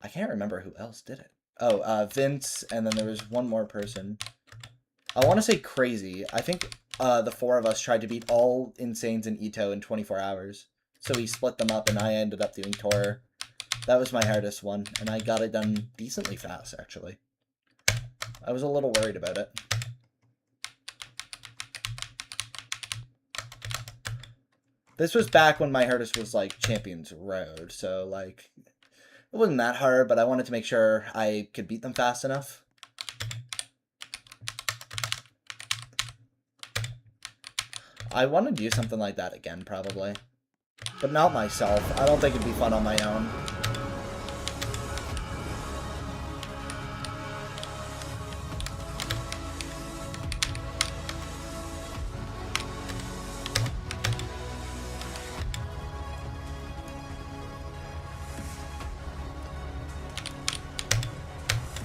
I can't remember who else did it. Oh, Vince, and then there was one more person. I want to say Crazy. I think the 4 of us tried to beat all insanes in Ito in 24 hours. So we split them up, and I ended up doing Tor. That was my hardest one, and I got it done decently fast, actually. I was a little worried about it. This was back when my hardest was, like, Champions Road, so, like, it wasn't that hard, but I wanted to make sure I could beat them fast enough. I want to do something like that again, probably. But not myself. I don't think it'd be fun on my own.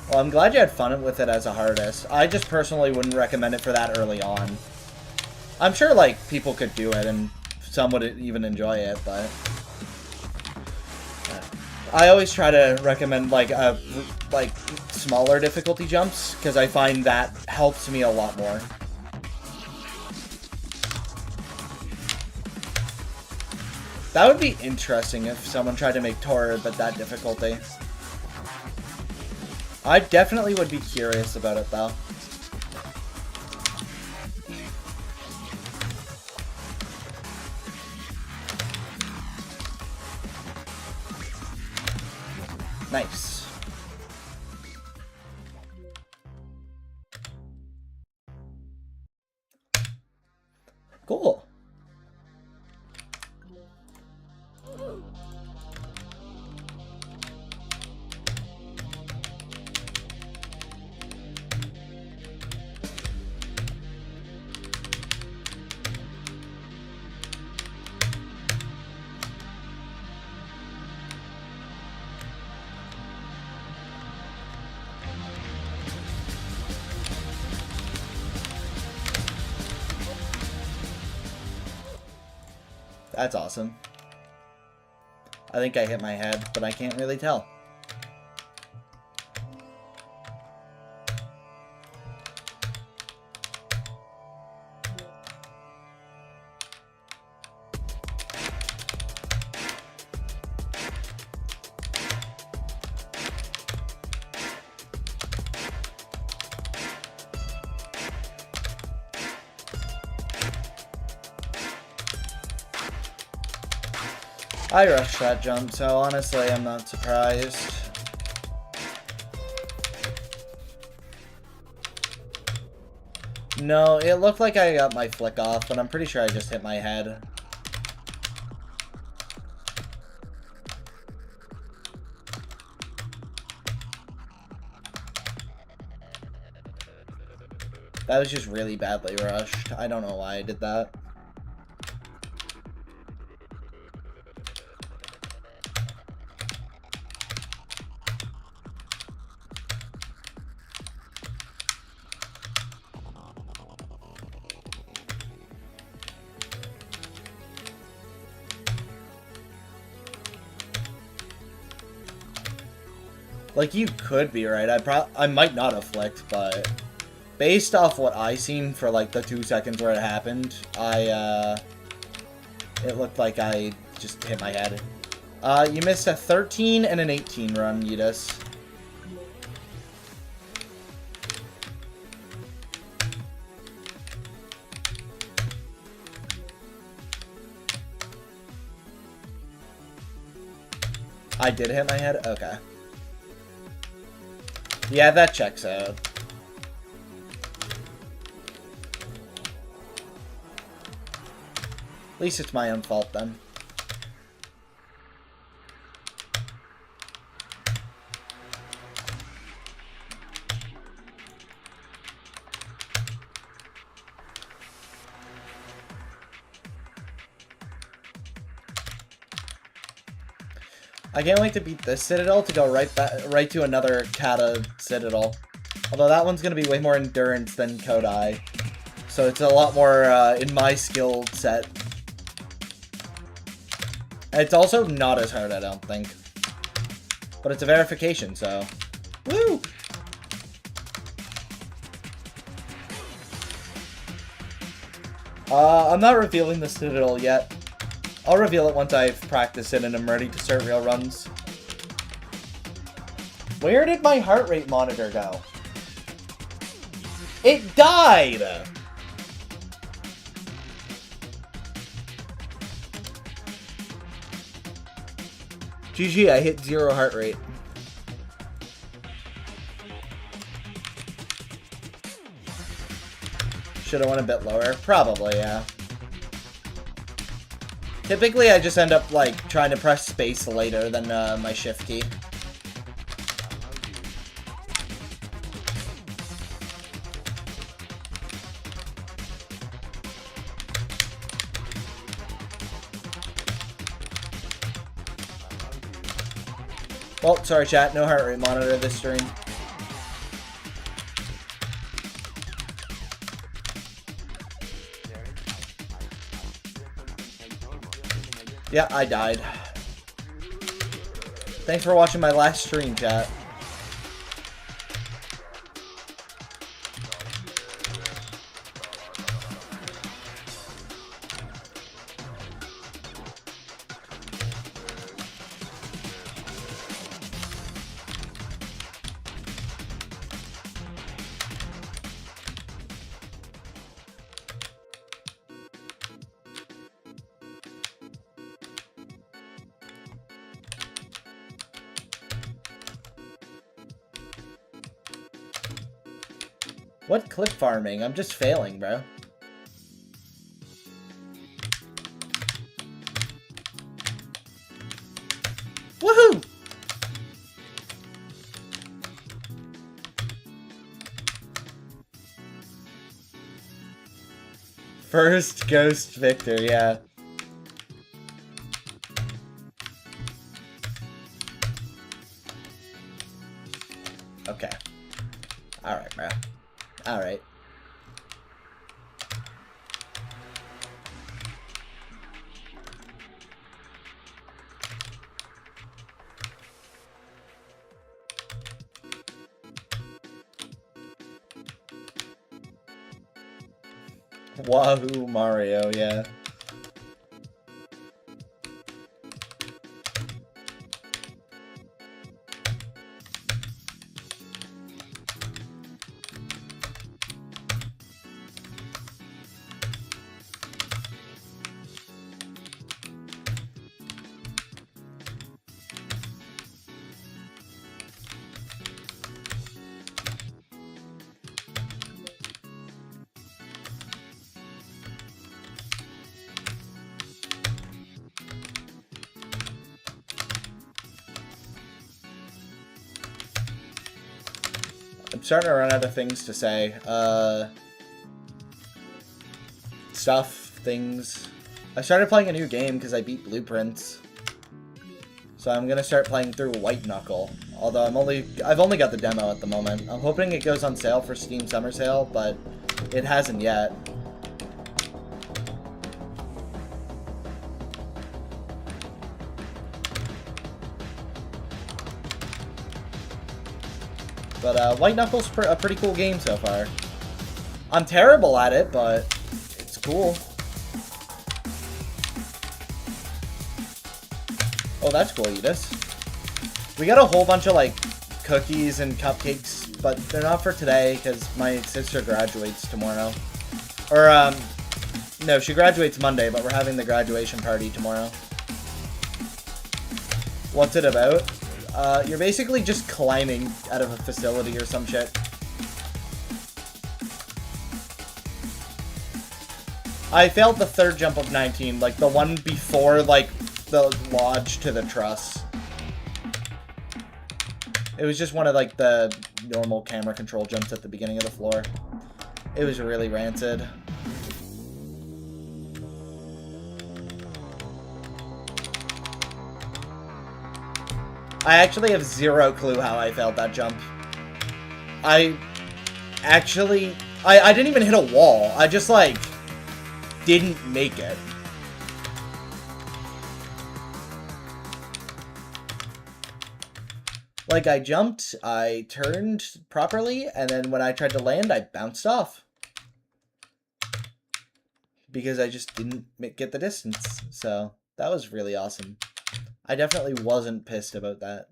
Well, I'm glad you had fun with it as a hardest. I just personally wouldn't recommend it for that early on. I'm sure, like, people could do it, and some would even enjoy it, but... I always try to recommend, like, smaller difficulty jumps, because I find that helps me a lot more. That would be interesting if someone tried to make Torrid but that difficulty. I definitely would be curious about it, though. Nice. Cool. That's awesome. I think I hit my head, but I can't really tell. I rushed that jump, so honestly, I'm not surprised. No, it looked like I got my flick off, but I'm pretty sure I just hit my head. That was just really badly rushed. I don't know why I did that. Like, you could be right. I might not have flicked, but based off what I seen for, like, the 2 seconds where it happened, it looked like I just hit my head. You missed a 13 and an 18 run, Yudis. I did hit my head? Okay. Yeah, that checks out. At least it's my own fault then. I can't wait to beat this Citadel to go right to another Kata Citadel. Although that one's going to be way more endurance than Kodai. So it's a lot more in my skill set. And it's also not as hard, I don't think. But it's a verification, so... Woo! I'm not revealing the Citadel yet. I'll reveal it once I've practiced it and I'm ready to start real runs. Where did my heart rate monitor go? It died! GG, I hit 0 heart rate. Should have went a bit lower. Probably, yeah. Typically, I just end up, like, trying to press space later than my shift key. Well, sorry chat, no heart rate monitor this stream. Yeah, I died. Thanks for watching my last stream, chat. What clip farming? I'm just failing, bro. Woohoo! First Ghost Victor, yeah. Okay. Alright, bro. Alright. Wahoo Mario, yeah. I'm starting to run out of things to say. Stuff, things. I started playing a new game because I beat Blueprints. So I'm gonna start playing through White Knuckle. Although I've only got the demo at the moment. I'm hoping it goes on sale for Steam Summer Sale, but it hasn't yet. But White Knuckle's a pretty cool game so far. I'm terrible at it, but it's cool. Oh, that's cool, Edith. We got a whole bunch of, like, cookies and cupcakes, but they're not for today, because my sister graduates tomorrow. Or, no, she graduates Monday, but we're having the graduation party tomorrow. What's it about? You're basically just climbing out of a facility or some shit. I failed the third jump of 19, like the one before, like, the lodge to the truss. It was just one of, like, the normal camera control jumps at the beginning of the floor. It was really rancid. I actually have zero clue how I failed that jump. I didn't even hit a wall. I just, like, didn't make it. Like, I jumped, I turned properly, and then when I tried to land, I bounced off. Because I just didn't get the distance. So, that was really awesome. I definitely wasn't pissed about that.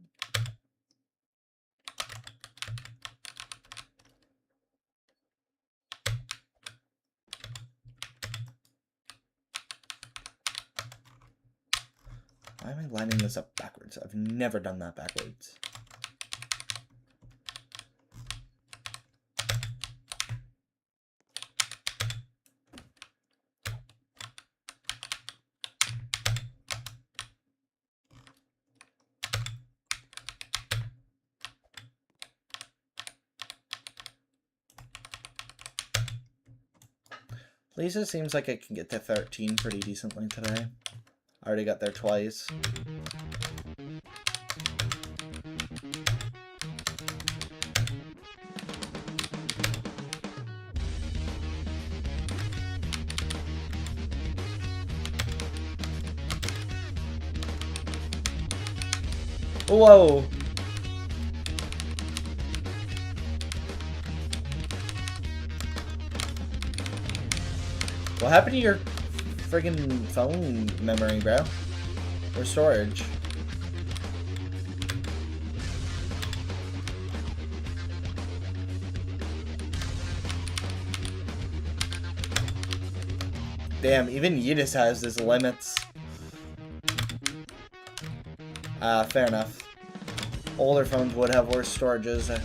Why am I lining this up backwards? I've never done that backwards. Lisa seems like I can get to 13 pretty decently today. I already got there twice. Whoa! What happened to your friggin' phone memory, bro? Or storage? Damn, even Yidis has his limits. Fair enough. Older phones would have worse storages.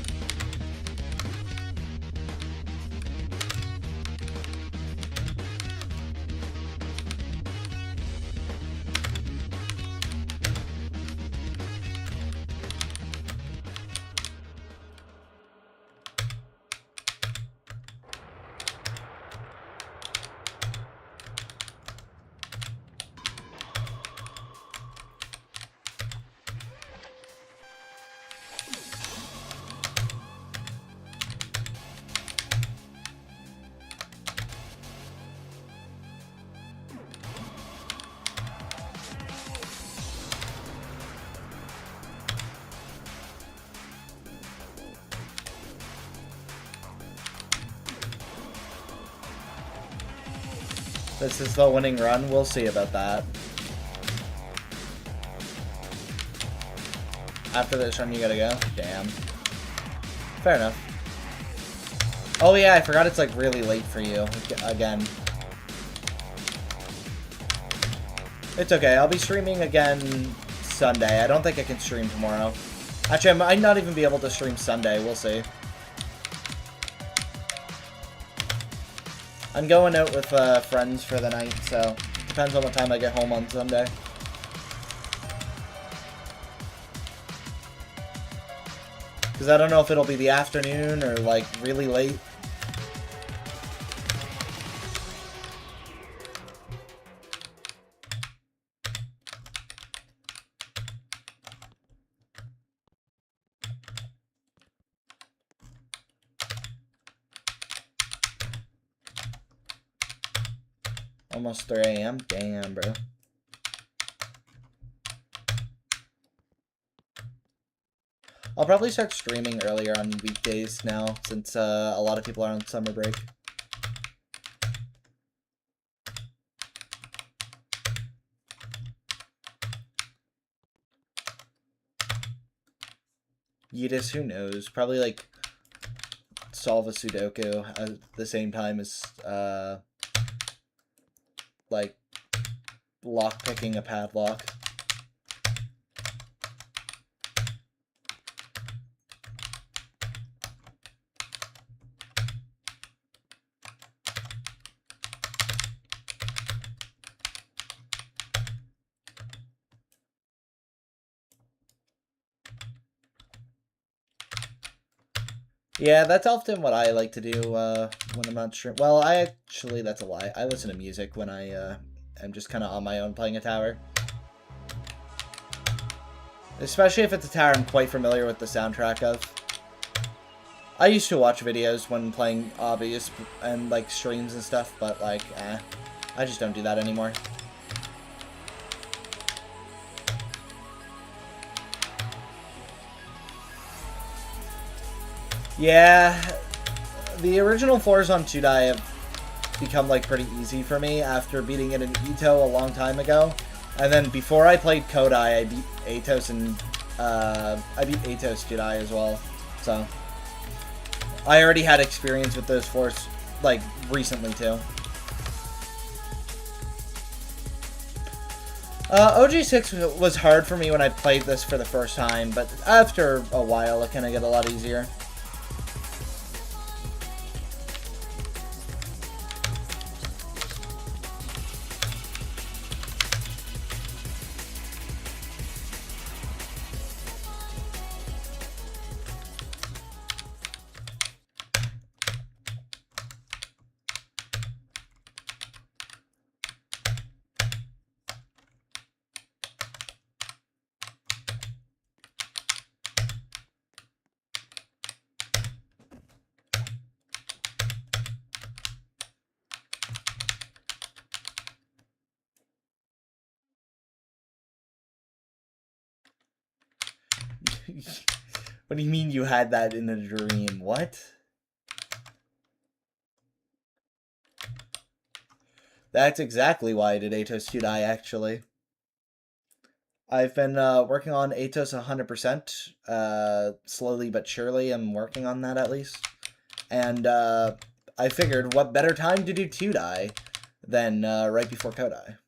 This is the winning run. We'll see about that. After this run, you gotta go? Damn. Fair enough. Oh yeah, I forgot it's like really late for you. Again. It's okay. I'll be streaming again Sunday. I don't think I can stream tomorrow. Actually, I might not even be able to stream Sunday. We'll see. I'm going out with friends for the night, so depends on what time I get home on Sunday. Because I don't know if it'll be the afternoon or, like, really late. Almost 3 a.m. Damn, bro. I'll probably start streaming earlier on weekdays now, since a lot of people are on summer break. Yidis, who knows? Probably, like, solve a Sudoku at the same time as, like, lock-picking a padlock. Yeah, that's often what I like to do when I'm not streaming. Well, actually, that's a lie. I listen to music when I am just kind of on my own playing a tower. Especially if it's a tower I'm quite familiar with the soundtrack of. I used to watch videos when playing obbies and, like, streams and stuff, but, like, I just don't do that anymore. Yeah, the original floors on Tudai have become, like, pretty easy for me after beating it in Ito a long time ago. And then before I played Kodai, I beat Atos and, I beat Atos Tudai as well. So, I already had experience with those floors, like, recently, too. OG6 was hard for me when I played this for the first time, but after a while, it kind of got a lot easier. What do you mean you had that in a dream? What? That's exactly why I did Atos 2-die, actually. I've been working on Atos 100%. Slowly but surely, I'm working on that at least. And I figured, what better time to do 2-die than right before Kodai?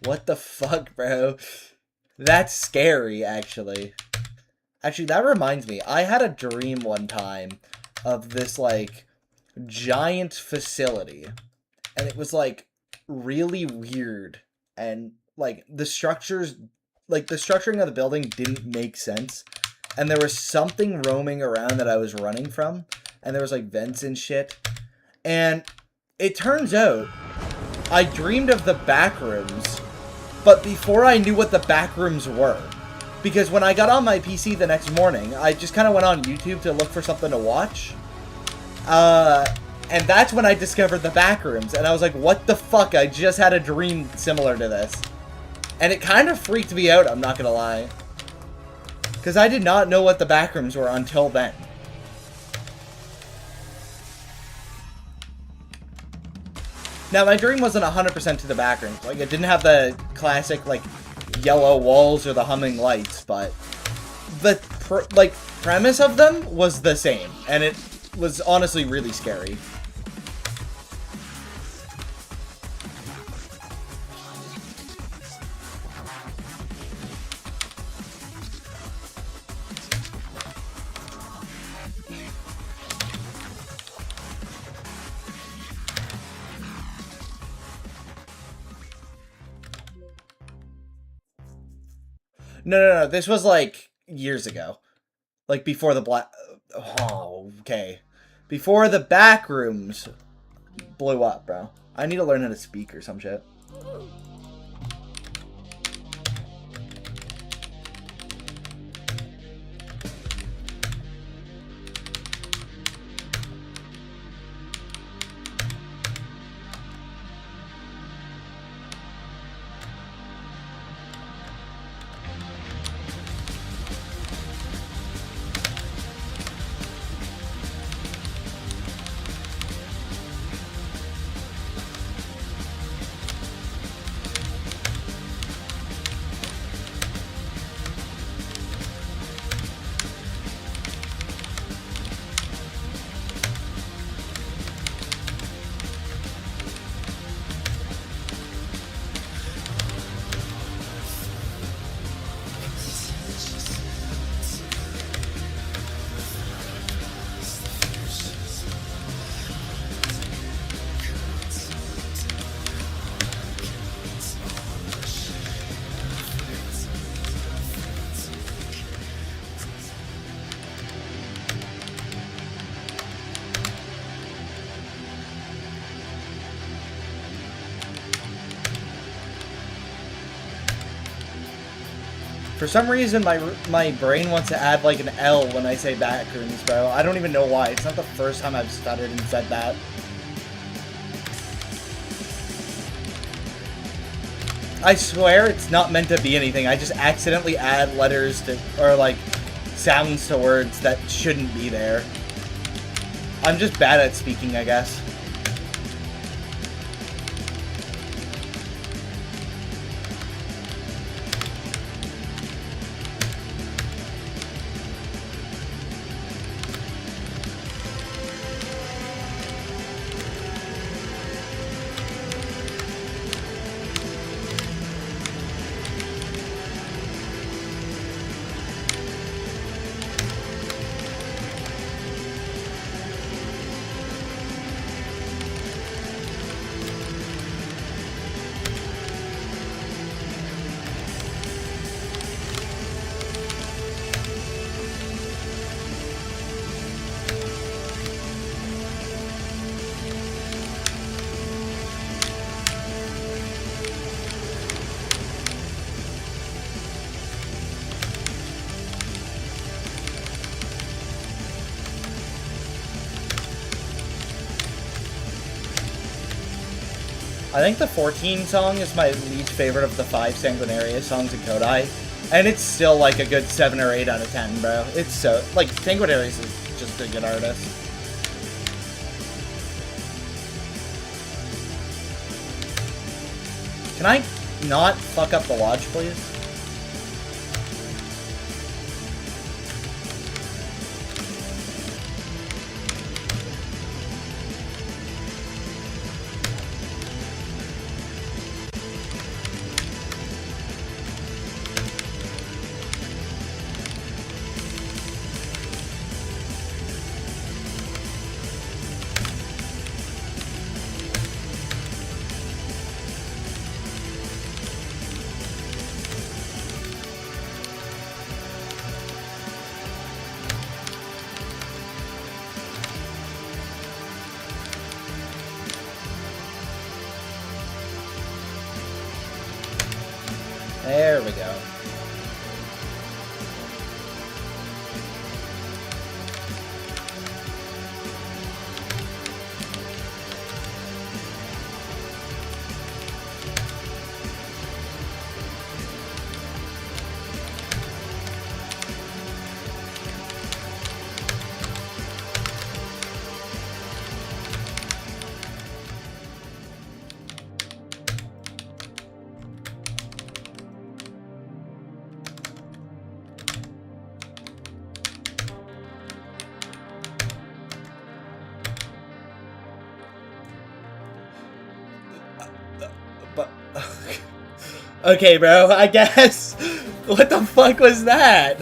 What the fuck, bro? That's scary, actually. Actually, that reminds me. I had a dream one time of this, like, giant facility. And it was, like, really weird. And, like, the structures... Like, the structuring of the building didn't make sense. And there was something roaming around that I was running from. And there was, like, vents and shit. And it turns out I dreamed of the back rooms, but before I knew what the back rooms were. Because when I got on my PC the next morning, I just kind of went on YouTube to look for something to watch. And that's when I discovered the back rooms. And I was like, what the fuck? I just had a dream similar to this. And it kind of freaked me out, I'm not going to lie. Because I did not know what the back rooms were until then. Now, my dream wasn't 100% to the back rooms. Like, it didn't have the classic, like, yellow walls or the humming lights, but the, premise of them was the same. And it was honestly really scary. No. This was, like, years ago. Like, before the Oh, okay. Before the back rooms blew up, bro. I need to learn how to speak or some shit. For some reason, my brain wants to add, like, an L when I say back rooms, bro. I don't even know why. It's not the first time I've stuttered and said that. I swear it's not meant to be anything. I just accidentally add letters to, or, like, sounds to words that shouldn't be there. I'm just bad at speaking, I guess. I think the 14 song is my least favorite of the 5 Sanguinaria songs in Kodai. And it's still like a good 7 or 8 out of 10, bro. It's so... Like, Sanguinarius is just a good artist. Can I not fuck up the lodge, please? There we go. But okay, bro, I guess. What the fuck was that?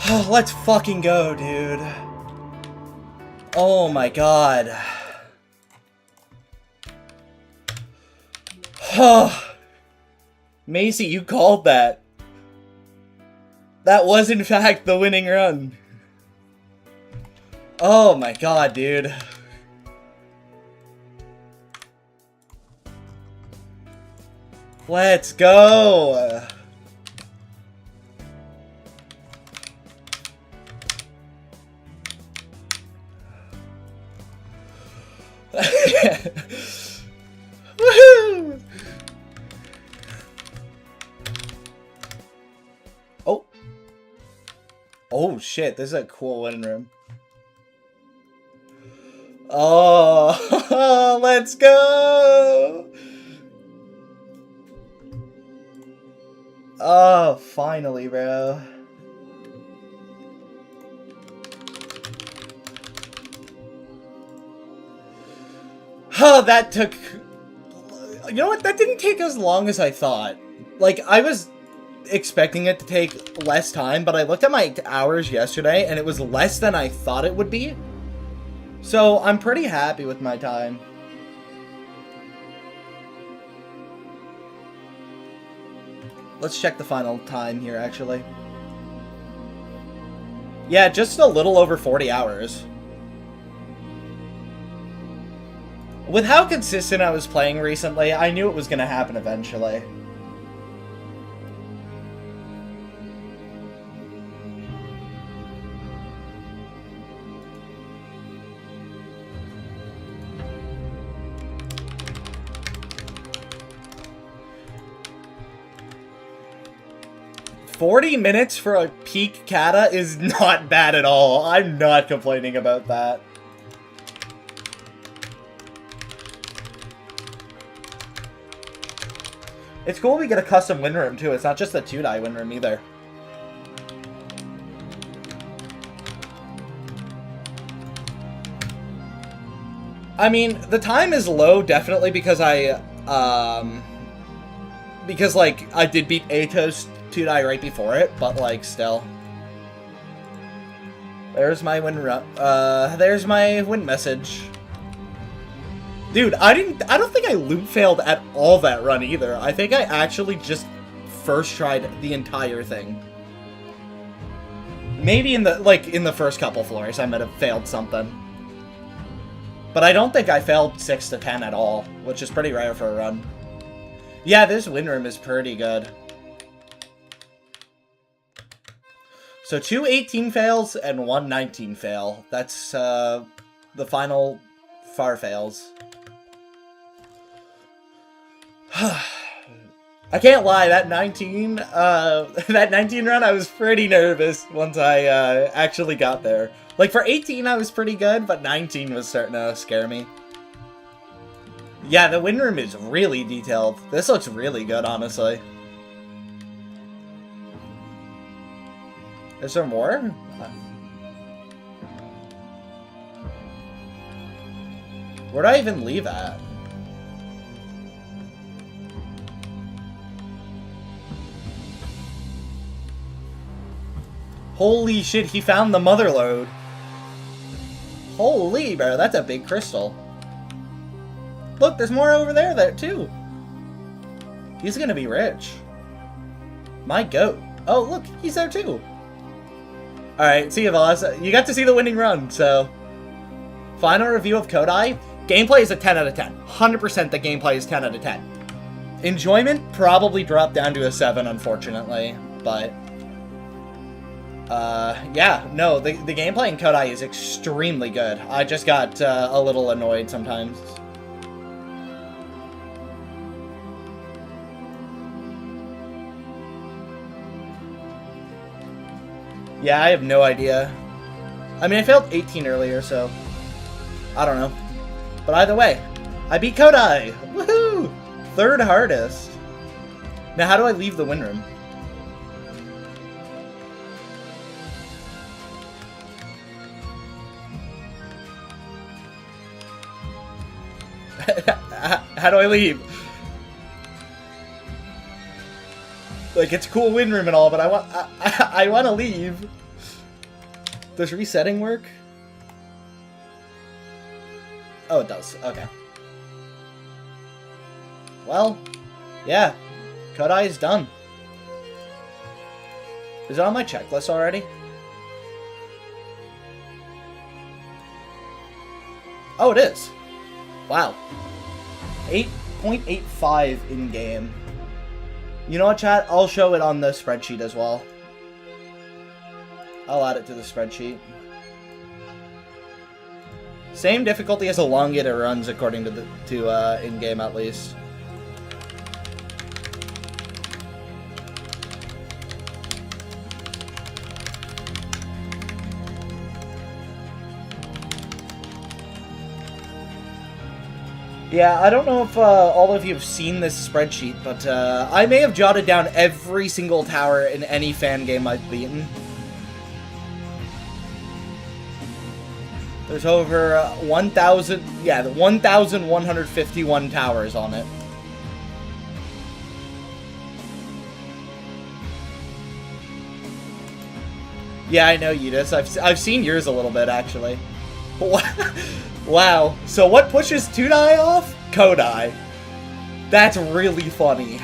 Let's fucking go, dude. Oh my god. Macy, you called that. That was in fact the winning run. Oh my god, dude. Let's go. Woohoo! Oh. Oh shit, this is a cool win room. Oh, let's go! Oh, finally, bro. Oh, that took... You know what? That didn't take as long as I thought. Like, I was expecting it to take less time, but I looked at my hours yesterday, and it was less than I thought it would be. So, I'm pretty happy with my time. Let's check the final time here, actually. Yeah, just a little over 40 hours. With how consistent I was playing recently, I knew it was going to happen eventually. $40 minutes for a peak kata is not bad at all. I'm not complaining about that. It's cool we get a custom win room too. It's not just a 2-die win room either. I mean, the time is low definitely because I did beat Atos 2-die right before it, but like still. There's my win there's my win message. Dude, I don't think I loop failed at all that run either. I think I actually just first tried the entire thing. Maybe in the first couple floors I might have failed something. But I don't think I failed 6 to 10 at all, which is pretty rare for a run. Yeah, this win room is pretty good. So 2 18 fails and 1 19 fail. That's the final far fails. I can't lie, that 19 run I was pretty nervous once I actually got there. Like for 18 I was pretty good, but 19 was starting to scare me. Yeah, the win room is really detailed. This looks really good, honestly. Is there more? Where'd I even leave at? Holy shit, he found the mother lode. Holy, bro, that's a big crystal. Look, there's more over there too. He's gonna be rich. My goat. Oh, look, he's there too. Alright, see you, Voss. You got to see the winning run, so... Final review of Kodai. Gameplay is a 10 out of 10. 100% the gameplay is 10 out of 10. Enjoyment probably dropped down to a 7, unfortunately, but... yeah, no, the gameplay in Kodai is extremely good. I just got a little annoyed sometimes. Yeah, I have no idea. I mean, I failed 18 earlier, so... I don't know. But either way, I beat Kodai! Woohoo! 3rd hardest. Now, how do I leave the win room? How do I leave? Like, it's a cool win room and all, but I want to leave. Does resetting work? Oh, it does. Okay. Well, yeah. Kodai is done. Is it on my checklist already? Oh, it is. Wow. 8.85 in-game. You know what, chat? I'll show it on the spreadsheet as well. I'll add it to the spreadsheet. Same difficulty as elongated runs, according to in-game at least. Yeah, I don't know if all of you have seen this spreadsheet, but I may have jotted down every single tower in any fan game I've beaten. There's over 1,151 towers on it. Yeah, I know, Yudis. I've seen yours a little bit, actually. Wow. So what pushes Tudai off? Kodai. That's really funny.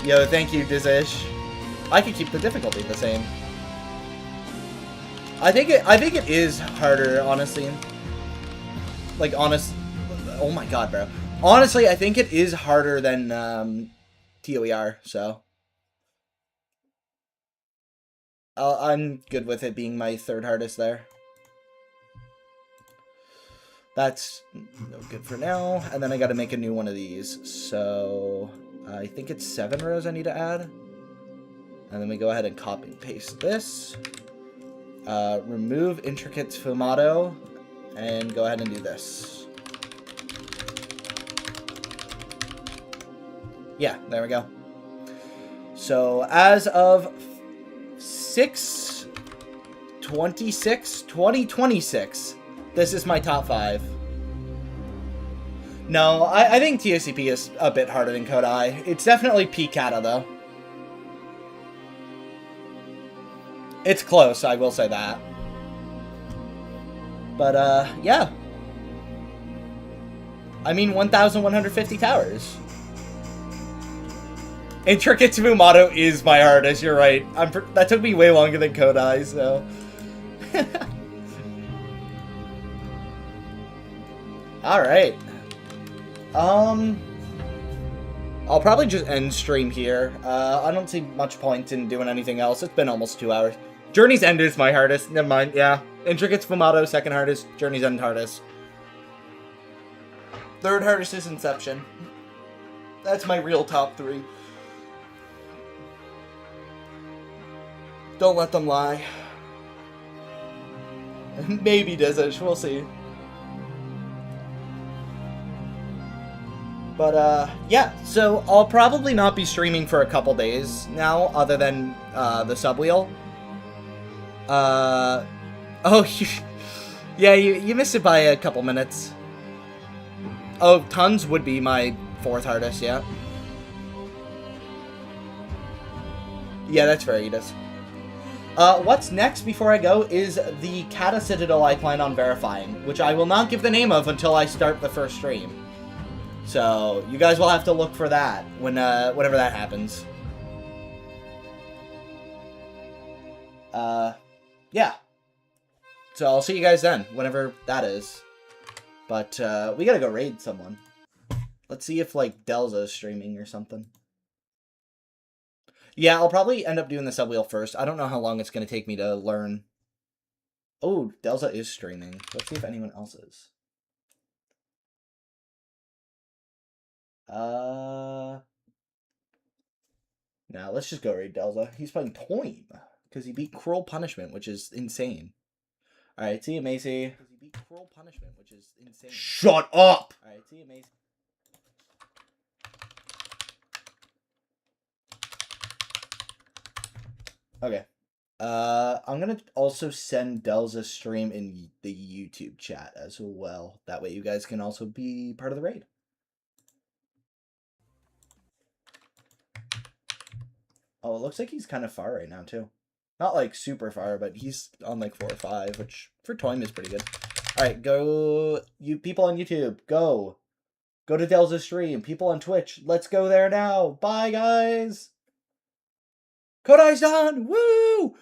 Yo, thank you, Dizish. I could keep the difficulty the same. I think it is harder, honestly. Like, oh my god, bro. Honestly, I think it is harder than TOER, so I'm good with it being my third hardest there. That's no good for now. And then I got to make a new one of these. So I think it's 7 rows I need to add. And then we go ahead and copy and paste this. Remove intricate sfumato, and go ahead and do this. Yeah, there we go. So as of 6/26/2026, this is my top 5. No, I think TOCP is a bit harder than Kodai. It's definitely Picata though. It's close, I will say that. But, yeah. I mean, 1,150 towers. Intricate Sfumato is my hardest, you're right. That took me way longer than Kodai, so... Alright. I'll probably just end stream here. I don't see much point in doing anything else. It's been almost 2 hours. Journey's End is my hardest. Never mind, yeah. Intricate Sfumato, second hardest. Journey's End hardest. Third hardest is Inception. That's my real top 3. Don't let them lie. Maybe Dizish, we'll see. But, yeah, so I'll probably not be streaming for a couple days now, other than, the Subwheel. Oh, yeah, you missed it by a couple minutes. Oh, Tons would be my 4th hardest, yeah. Yeah, that's fair, Edith. What's next before I go is the Kata Citadel I plan on verifying, which I will not give the name of until I start the first stream. So, you guys will have to look for that whenever that happens. Yeah. So I'll see you guys then, whenever that is. But, we gotta go raid someone. Let's see if, like, Delza is streaming or something. Yeah, I'll probably end up doing the Subwheel first. I don't know how long it's gonna take me to learn. Oh, Delza is streaming. Let's see if anyone else is. Now, let's just go raid Delza. He's playing Toim, because he beat Cruel Punishment, which is insane. Alright, see you, Macy. Because he beat Cruel Punishment, which is insane. Shut up! Alright, see you, Macy. Okay. I'm gonna also send Delza's stream in the YouTube chat as well. That way you guys can also be part of the raid. Oh, it looks like he's kind of far right now, too. Not, like, super far, but he's on, like, 4 or 5, which for Toym is pretty good. Alright, go... You people on YouTube, go. Go to Del's stream. People on Twitch, let's go there now. Bye, guys! Kodai's done! Woo!